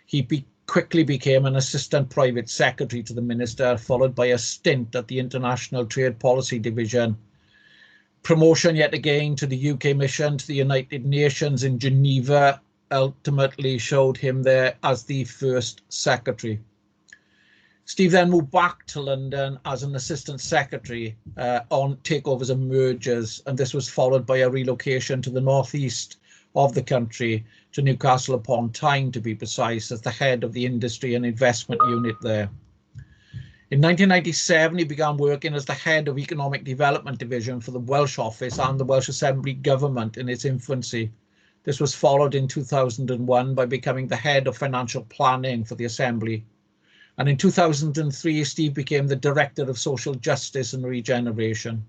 he quickly became an assistant private secretary to the minister, followed by a stint at the International Trade Policy Division. Promotion yet again to the UK mission to the United Nations in Geneva ultimately showed him there as the first secretary. Steve then moved back to London as an assistant secretary on takeovers and mergers, and this was followed by a relocation to the northeast of the country, to Newcastle upon Tyne to be precise, as the head of the industry and investment unit there. In 1997, he began working as the head of Economic Development Division for the Welsh Office and the Welsh Assembly government in its infancy. This was followed in 2001 by becoming the head of financial planning for the Assembly. And in 2003, Steve became the Director of Social Justice and Regeneration.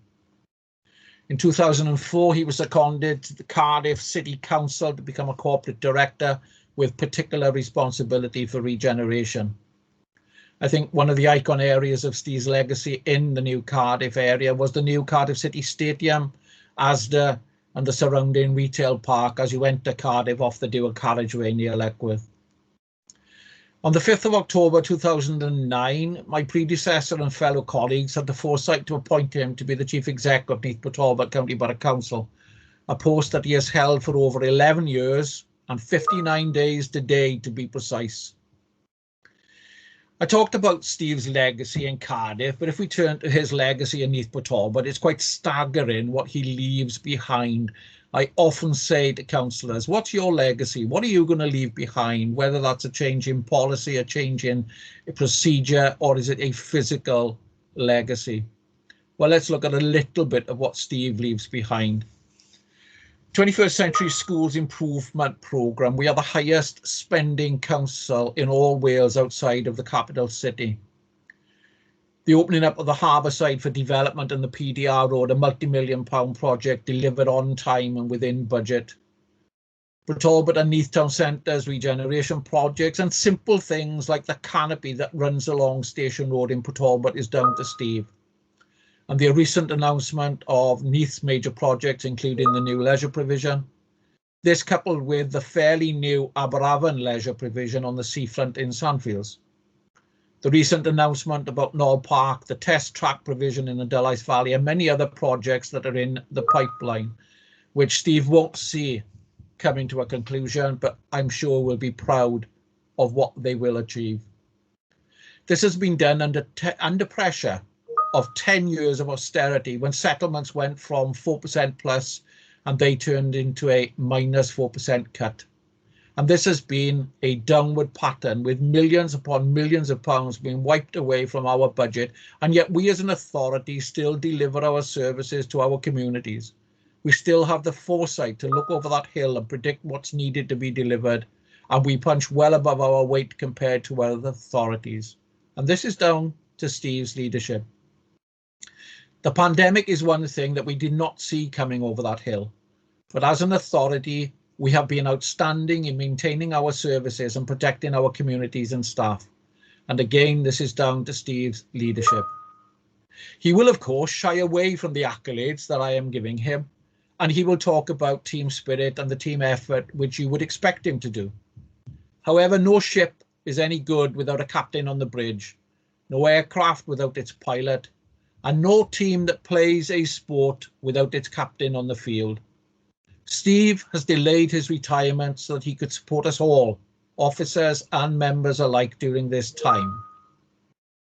In 2004, he was seconded to the Cardiff City Council to become a corporate director with particular responsibility for regeneration. I think one of the icon areas of Steve's legacy in the new Cardiff area was the new Cardiff City Stadium, Asda, and the surrounding retail park as you enter Cardiff off the dual carriageway near Leckwith. On the 5th of October 2009, my predecessor and fellow colleagues had the foresight to appoint him to be the Chief Exec of Neath Talbot County Borough Council, a post that he has held for over 11 years and 59 days today to be precise. I talked about Steve's legacy in Cardiff, but if we turn to his legacy in Neath Talbot, it's quite staggering what he leaves behind. I often say to councillors, what's your legacy? What are you going to leave behind? Whether that's a change in policy, a change in procedure, or is it a physical legacy? Well, let's look at a little bit of what Steve leaves behind. 21st Century Schools Improvement Programme. We are the highest spending council in all Wales outside of the capital city. The opening up of the harbour side for development and the PDR Road, a multi-million-pound project delivered on time and within budget. Talbot and Neath Town Centres regeneration projects, and simple things like the canopy that runs along Station Road in Talbot is down to Steve. And the recent announcement of Neath's major projects, including the new leisure provision. This coupled with the fairly new Aberavon leisure provision on the seafront in Sandfields. The recent announcement about Knoll Park, the test track provision in the Dulwich Valley, and many other projects that are in the pipeline, which Steve won't see coming to a conclusion, but I'm sure will be proud of what they will achieve. This has been done under pressure of 10 years of austerity, when settlements went from 4% plus and they turned into a minus 4% cut. And this has been a downward pattern with millions upon millions of pounds being wiped away from our budget. And yet we as an authority still deliver our services to our communities. We still have the foresight to look over that hill and predict what's needed to be delivered. And we punch well above our weight compared to other authorities. And this is down to Steve's leadership. The pandemic is one thing that we did not see coming over that hill. But as an authority, we have been outstanding in maintaining our services and protecting our communities and staff. And again, this is down to Steve's leadership. He will, of course, shy away from the accolades that I am giving him, and he will talk about team spirit and the team effort, which you would expect him to do. However, no ship is any good without a captain on the bridge, no aircraft without its pilot, and no team that plays a sport without its captain on the field. Steve has delayed his retirement so that he could support us all, officers and members alike, during this time.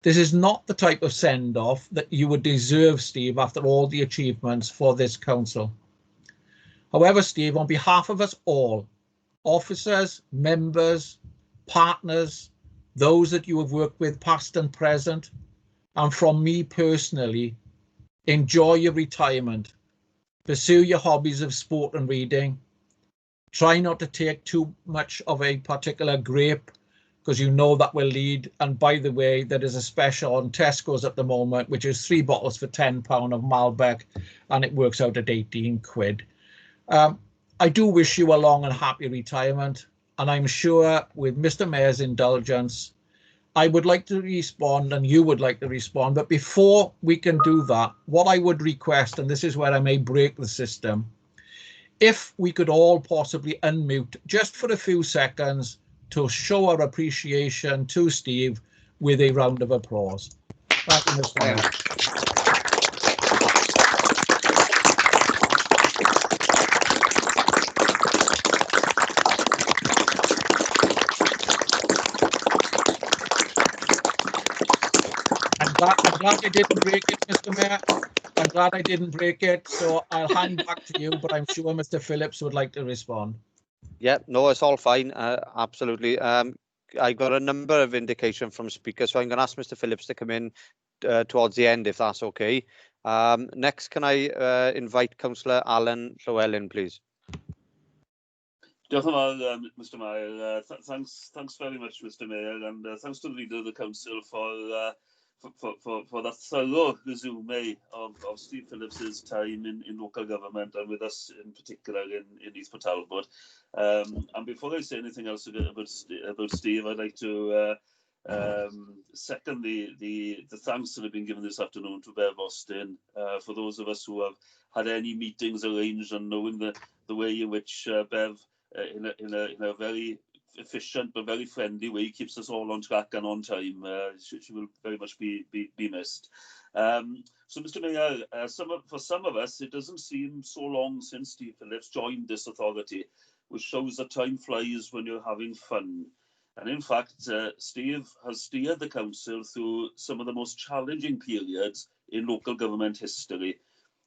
This is not the type of send-off that you would deserve, Steve, after all the achievements for this council. However, Steve, on behalf of us all, officers, members, partners, those that you have worked with past and present, and from me personally, enjoy your retirement. Pursue your hobbies of sport and reading. Try not to take too much of a particular grape, because you know that will lead. And by the way, there is a special on Tesco's at the moment, which is 3 bottles for £10 of Malbec, and it works out at 18 quid. I do wish you a long and happy retirement, and I'm sure with Mr. Mayor's indulgence, I would like to respond and you would like to respond. But before we can do that, what I would request, and this is where I may break the system, if we could all possibly unmute just for a few seconds to show our appreciation to Steve with a round of applause. Thank you, Mr. Mayor. I'm glad I didn't break it, Mr. Mayor. I'm glad I didn't break it, so I'll hand back to you, but I'm sure Mr. Phillips would like to respond. Yeah, no, it's all fine. Absolutely. I got a number of indication from speakers, so I'm going to ask Mr. Phillips to come in towards the end, if that's okay. Next, can I invite Councillor Alan Llewellyn, please? Diolch yn fawr, Mr. Mayor. Thanks very much, Mr. Mayor, and thanks to the leader of the council for that thorough resume of Steve Phillips's time in local government, and with us in particular in Neath Talbot. And before I say anything else about Steve, I'd like to second the thanks that have been given this afternoon to Bev Austin, for those of us who have had any meetings arranged, and knowing the way in which Bev, in a very efficient but very friendly way, keeps us all on track and on time. She will very much be missed. So, Mr. Mayor, for some of us, it doesn't seem so long since Steve Phillips joined this authority, which shows that time flies when you're having fun. And in fact, Steve has steered the council through some of the most challenging periods in local government history.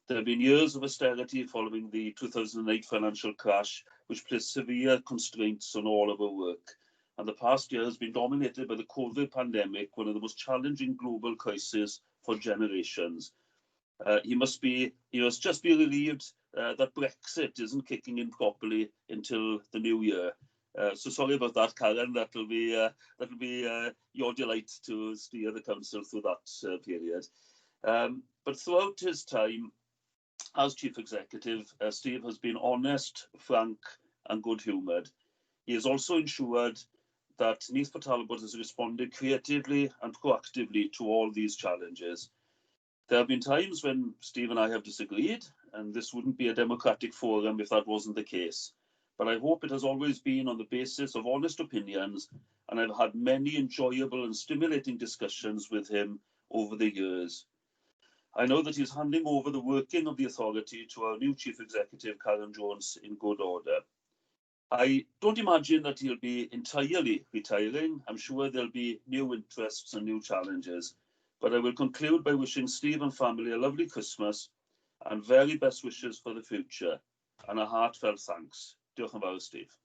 There have been years of austerity following the 2008 financial crash, which placed severe constraints on all of our work. And the past year has been dominated by the COVID pandemic, one of the most challenging global crises for generations. He must just be relieved that Brexit isn't kicking in properly until the new year. So sorry about that, Karen. That'll be your delight to steer the council through that period. But throughout his time as Chief Executive, Steve has been honest, frank and good-humoured. He has also ensured that Neath Talbot has responded creatively and proactively to all these challenges. There have been times when Steve and I have disagreed, and this wouldn't be a democratic forum if that wasn't the case. But I hope it has always been on the basis of honest opinions, and I've had many enjoyable and stimulating discussions with him over the years. I know that he's handing over the working of the authority to our new Chief Executive, Karen Jones, in good order. I don't imagine that he'll be entirely retiring. I'm sure there'll be new interests and new challenges. But I will conclude by wishing Steve and family a lovely Christmas and very best wishes for the future, and a heartfelt thanks. Diolch yn fawr, Steve.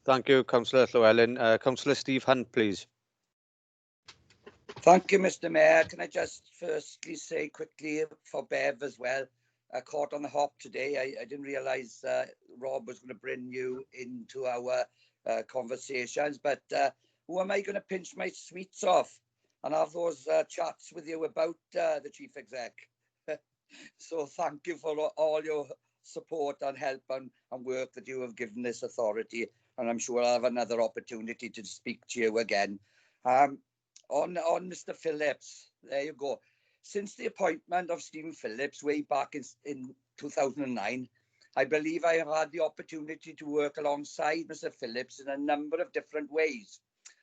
Thank you, Councillor Llewellyn. Councillor Steve Hunt, please. Thank you, Mr. Mayor. Can I just firstly say quickly for Bev as well, caught on the hop today. I didn't realise Rob was going to bring you into our conversations, but who am I going to pinch my sweets off and have those chats with you about the Chief Exec? So thank you for all your support and help and work that you have given this authority, and I'm sure I'll have another opportunity to speak to you again. On Mr. Phillips, there you go. Since the appointment of Stephen Phillips way back in 2009, I believe I have had the opportunity to work alongside Mr. Phillips in a number of different ways,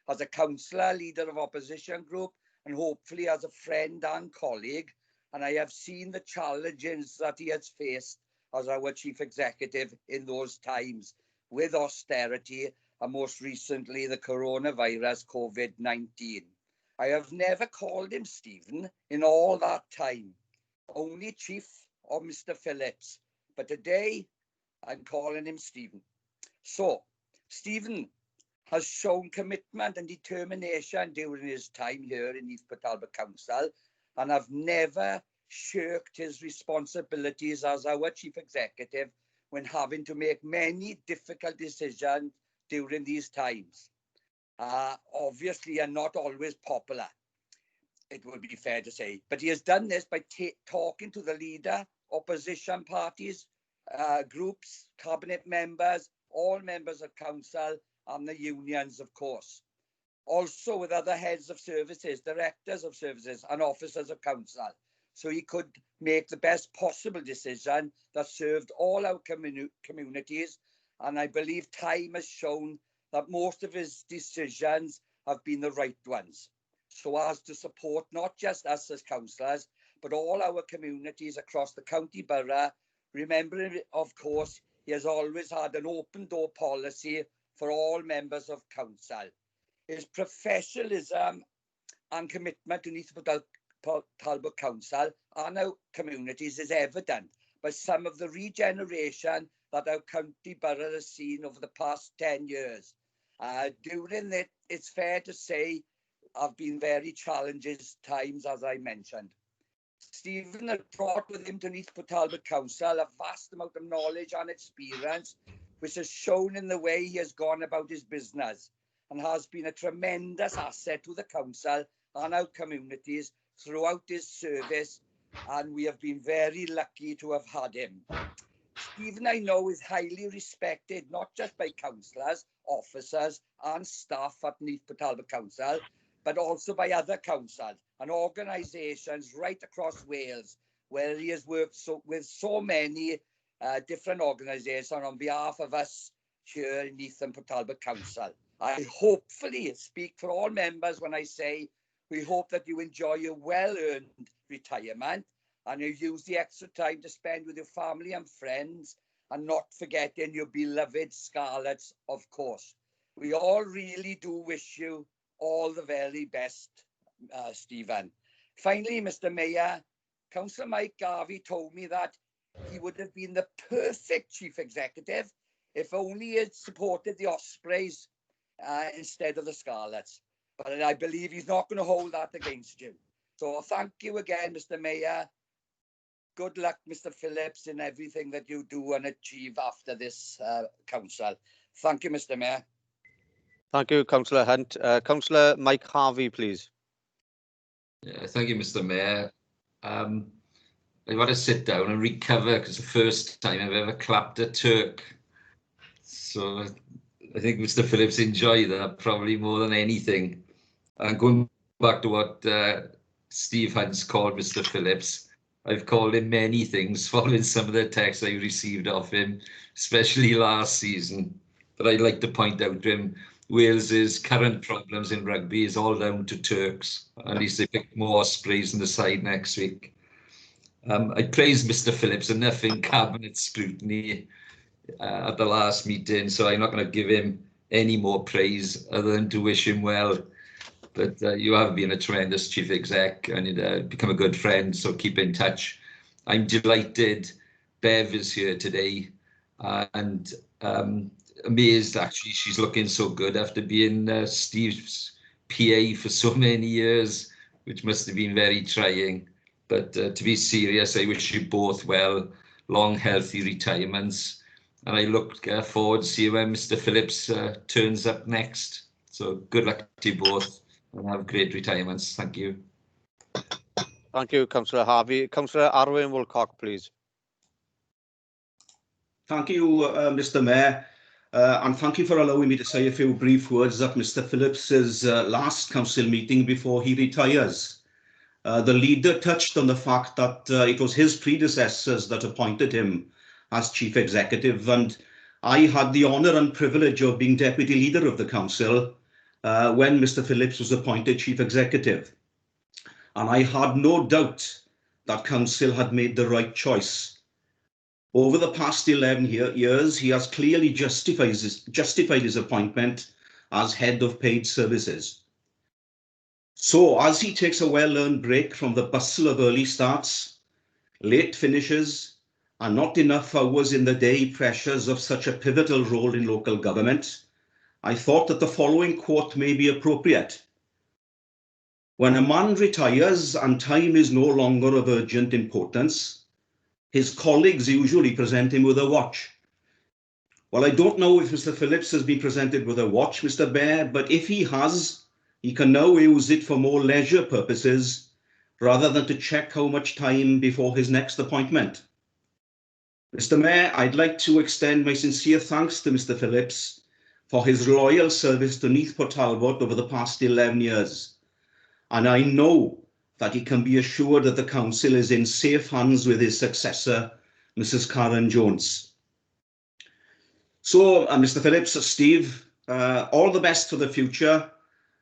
as a councillor, leader of opposition group, and hopefully as a friend and colleague. And I have seen the challenges that he has faced as our chief executive in those times, with austerity and most recently the coronavirus COVID-19. I have never called him Stephen in all that time, only Chief or Mr. Phillips, but today I'm calling him Stephen. So Stephen has shown commitment and determination during his time here in Neath Talbot Council, and have never shirked his responsibilities as our chief executive when having to make many difficult decisions during these times. Obviously, are not always popular, it would be fair to say, but he has done this by talking to the leader, opposition parties, groups, cabinet members, all members of council, and the unions, of course. Also with other heads of services, directors of services, and officers of council, so he could make the best possible decision that served all our communities. And I believe time has shown that most of his decisions have been the right ones, so as to support not just us as councillors, but all our communities across the county borough, remembering, of course, he has always had an open door policy for all members of council. His professionalism and commitment to Neath Talbot Council and our communities is evident by some of the regeneration that our county borough has seen over the past 10 years. During it, it's fair to say, have been very challenging times, as I mentioned. Stephen has brought with him to Neath Talbot Council a vast amount of knowledge and experience, which is shown in the way he has gone about his business, and has been a tremendous asset to the council and our communities throughout his service, and we have been very lucky to have had him. Stephen, I know, is highly respected, not just by councillors, officers and staff at Neath Talbot Council, but also by other councils and organisations right across Wales, where he has worked with so many different organisations on behalf of us here in Neath Talbot Council. I hopefully speak for all members when I say we hope that you enjoy your well-earned retirement, and you use the extra time to spend with your family and friends, and not forgetting your beloved Scarlets, of course. We all really do wish you all the very best, Stephen. Finally, Mr. Mayor, Councillor Mike Garvey told me that he would have been the perfect chief executive if only he had supported the Ospreys instead of the Scarlets. But I believe he's not going to hold that against you. So thank you again, Mr. Mayor. Good luck, Mr. Phillips, in everything that you do and achieve after this council. Thank you, Mr. Mayor. Thank you, Councillor Hunt. Councillor Mike Harvey, please. Yeah, thank you, Mr. Mayor. I've had to sit down and recover because it's the first time I've ever clapped a Turk. So I think Mr. Phillips enjoyed that probably more than anything. And going back to what Steve Hunt's called Mr. Phillips, I've called him many things following some of the texts I received off him, especially last season. But I'd like to point out to him, Wales's current problems in rugby is all down to Turks. At least they picked more Ospreys in the side next week. I praised Mr. Phillips enough in cabinet scrutiny at the last meeting, so I'm not going to give him any more praise other than to wish him well. But you have been a tremendous chief exec and become a good friend, so keep in touch. I'm delighted Bev is here today, and amazed actually she's looking so good after being Steve's PA for so many years, which must have been very trying. But to be serious, I wish you both well, long healthy retirements, and I look forward to see when Mr. Phillips turns up next. So good luck to you both and have great retirements. Thank you. Thank you, Councillor Harvey. Councillor Arwyn Wilcock, please. Thank you, Mr. Mayor, and thank you for allowing me to say a few brief words at Mr. Phillips's last council meeting before he retires. The leader touched on the fact that it was his predecessors that appointed him as chief executive, and I had the honour and privilege of being deputy leader of the council when Mr. Phillips was appointed chief executive. And I had no doubt that council had made the right choice. Over the past 11 years, he has clearly justified his appointment as head of paid services. So as he takes a well-earned break from the bustle of early starts, late finishes, and not enough hours in the day pressures of such a pivotal role in local government, I thought that the following quote may be appropriate. When a man retires and time is no longer of urgent importance, his colleagues usually present him with a watch. Well, I don't know if Mr. Phillips has been presented with a watch, Mr. Bear, but if he has, he can now use it for more leisure purposes rather than to check how much time before his next appointment. Mr. Mayor, I'd like to extend my sincere thanks to Mr. Phillips for his loyal service to Neath Talbot over the past 11 years. And I know that he can be assured that the council is in safe hands with his successor, Mrs. Karen Jones. So, Mr. Phillips, Steve, all the best for the future,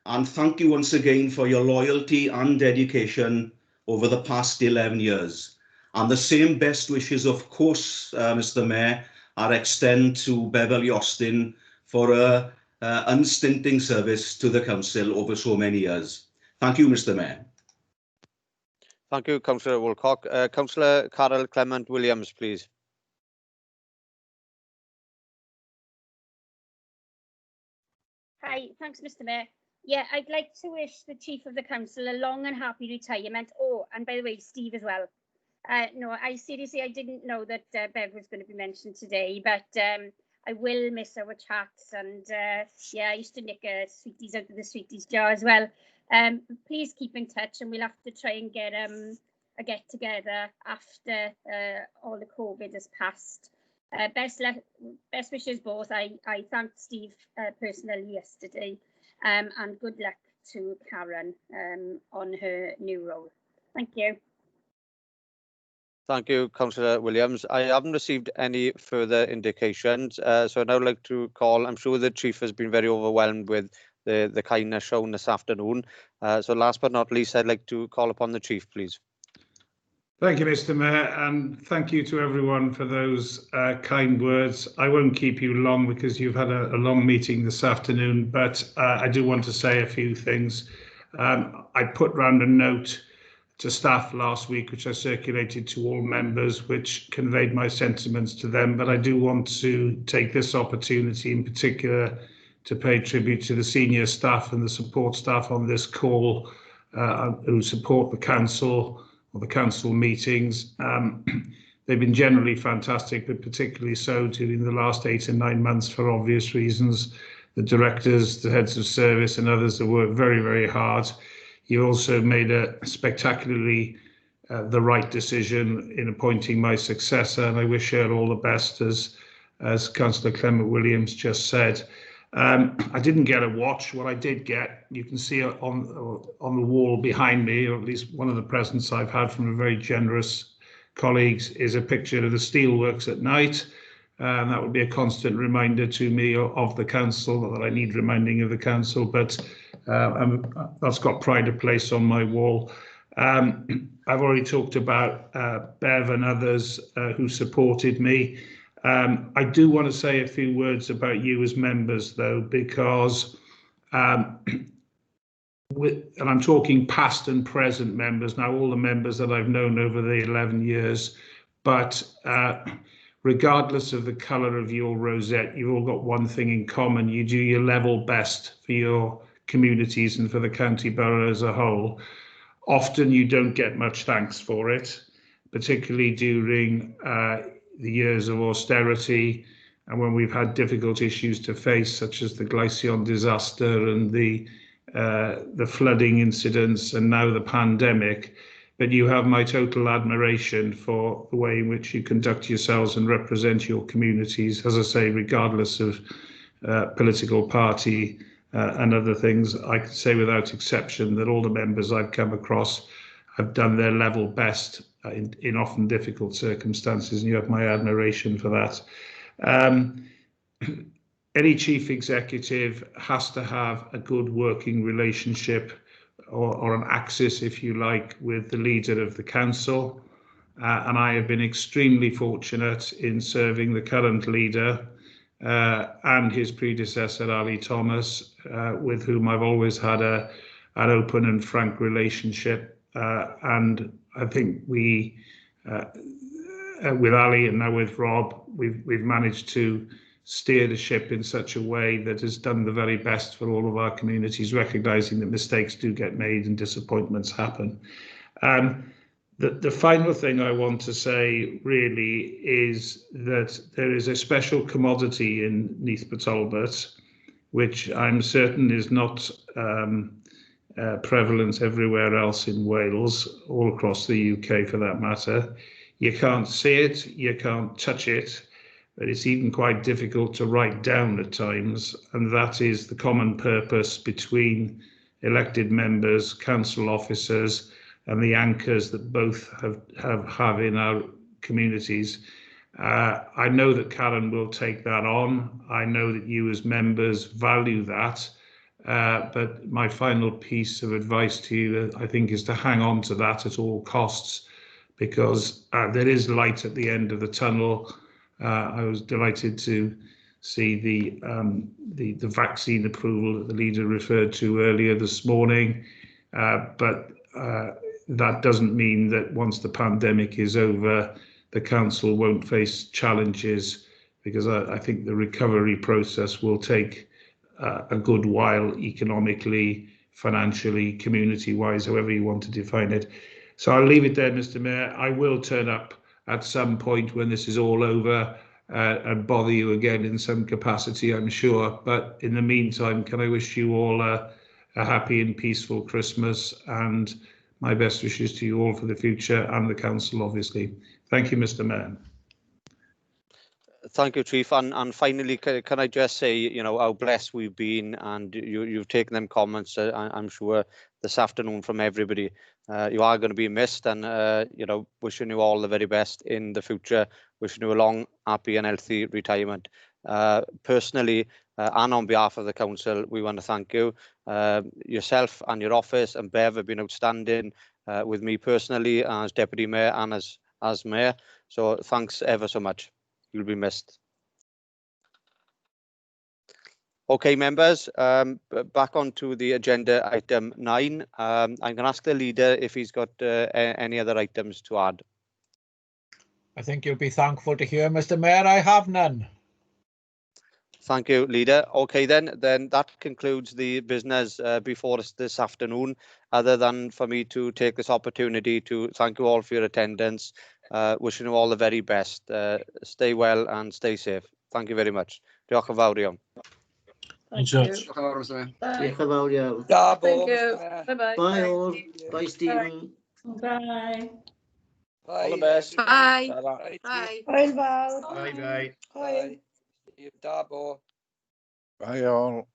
and thank you once again for your loyalty and dedication over the past 11 years. And the same best wishes, of course, Mr. Mayor, are extend to Beverly Austin for her unstinting service to the council over so many years. Thank you, Mr. Mayor. Thank you, Councillor Woolcock. Councillor Carol Clement Williams, please. Hi, thanks, Mr. Mayor. Yeah, I'd like to wish the Chief of the Council a long and happy retirement. Oh, and by the way, Steve as well. No, I seriously, I didn't know that Bev was going to be mentioned today, but I will miss our chats. And yeah, I used to nick sweeties out of the sweeties jar as well. Please keep in touch, and we'll have to try and get a get together after all the COVID has passed. Best wishes both. I thanked Steve personally yesterday, and good luck to Karen on her new role. Thank you. Thank you, Councillor Williams. I haven't received any further indications, so I'd now like to call, I'm sure the Chief has been very overwhelmed with the kindness shown this afternoon. So last but not least, I'd like to call upon the Chief, please. Thank you, Mr. Mayor, and thank you to everyone for those kind words. I won't keep you long because you've had a long meeting this afternoon, but I do want to say a few things. I put round a note to staff last week, which I circulated to all members, which conveyed my sentiments to them, but I do want to take this opportunity in particular to pay tribute to the senior staff and the support staff on this call who support the council or the council meetings. They've been generally fantastic, but particularly so during the last 8 or 9 months for obvious reasons. The directors, the heads of service and others have worked very, very hard. You also made a spectacularly the right decision in appointing my successor, and I wish her all the best, as Councillor Clement Williams just said. I didn't get a watch. What I did get, you can see on the wall behind me, or at least one of the presents I've had from a very generous colleagues, is a picture of the steelworks at night. And that would be a constant reminder to me of the council, not that I need reminding of the council, but that's got pride of place on my wall. I've already talked about Bev and others who supported me. I do want to say a few words about you as members, though, because, and I'm talking past and present members, now all the members that I've known over the 11 years, but regardless of the colour of your rosette, you've all got one thing in common. You do your level best for your communities and for the county borough as a whole. Often you don't get much thanks for it, particularly during the years of austerity and when we've had difficult issues to face, such as the Glycion disaster and the flooding incidents and now the pandemic. But you have my total admiration for the way in which you conduct yourselves and represent your communities, as I say, regardless of political party and other things. I can say without exception that all the members I've come across have done their level best in often difficult circumstances, and you have my admiration for that. Any chief executive has to have a good working relationship or an axis, if you like, with the leader of the council. And I have been extremely fortunate in serving the current leader and his predecessor, Ali Thomas, with whom I've always had an open and frank relationship. And I think we, with Ali and now with Rob, we've managed to steer the ship in such a way that has done the very best for all of our communities, recognising that mistakes do get made and disappointments happen. The final thing I want to say really is that there is a special commodity in Neath Talbot, which I'm certain is not prevalent everywhere else in Wales, all across the UK for that matter. You can't see it, you can't touch it, but it's even quite difficult to write down at times, and that is the common purpose between elected members, council officers, and the anchors that both have in our communities. I know that Karen will take that on. I know that you as members value that, but my final piece of advice to you, I think, is to hang on to that at all costs, because there is light at the end of the tunnel. I was delighted to see the vaccine approval that the leader referred to earlier this morning, but that doesn't mean that once the pandemic is over, the council won't face challenges, because I think the recovery process will take a good while, economically, financially, community-wise, however you want to define it. So I'll leave it there, Mr. Mayor. I will turn up at some point when this is all over and bother you again in some capacity, I'm sure. But in the meantime, can I wish you all a happy and peaceful Christmas, and my best wishes to you all for the future, and the council, obviously. Thank you, Mr. Mayor. Thank you, Chief. And finally, can I just say, you know, how blessed we've been, and you've taken them comments, I'm sure, this afternoon from everybody. You are going to be missed, and, you know, wishing you all the very best in the future, wishing you a long, happy and healthy retirement. Personally, and on behalf of the council, we want to thank you. Yourself and your office and Bev have been outstanding with me personally as Deputy Mayor and as Mayor. So thanks ever so much. You'll be missed. Okay, members, back onto the agenda item 9. I'm going to ask the leader if he's got any other items to add. I think you'll be thankful to hear, Mr. Mayor, I have none. Thank you, leader. Okay, then that concludes the business before us this afternoon, other than for me to take this opportunity to thank you all for your attendance. Wishing you all the very best. Stay well and stay safe. Thank you very much. Diolch yn fawr iawn. Thank you. Diolch yn fawr, Mr. Mayor. Bye. Diolch yn fawr iawn. Thank you. Bye-bye. Bye all. Bye, Stephen. Bye. All the best. Bye. Bye. Bye. Bye. Bye. Bye. Da bo. Bye all.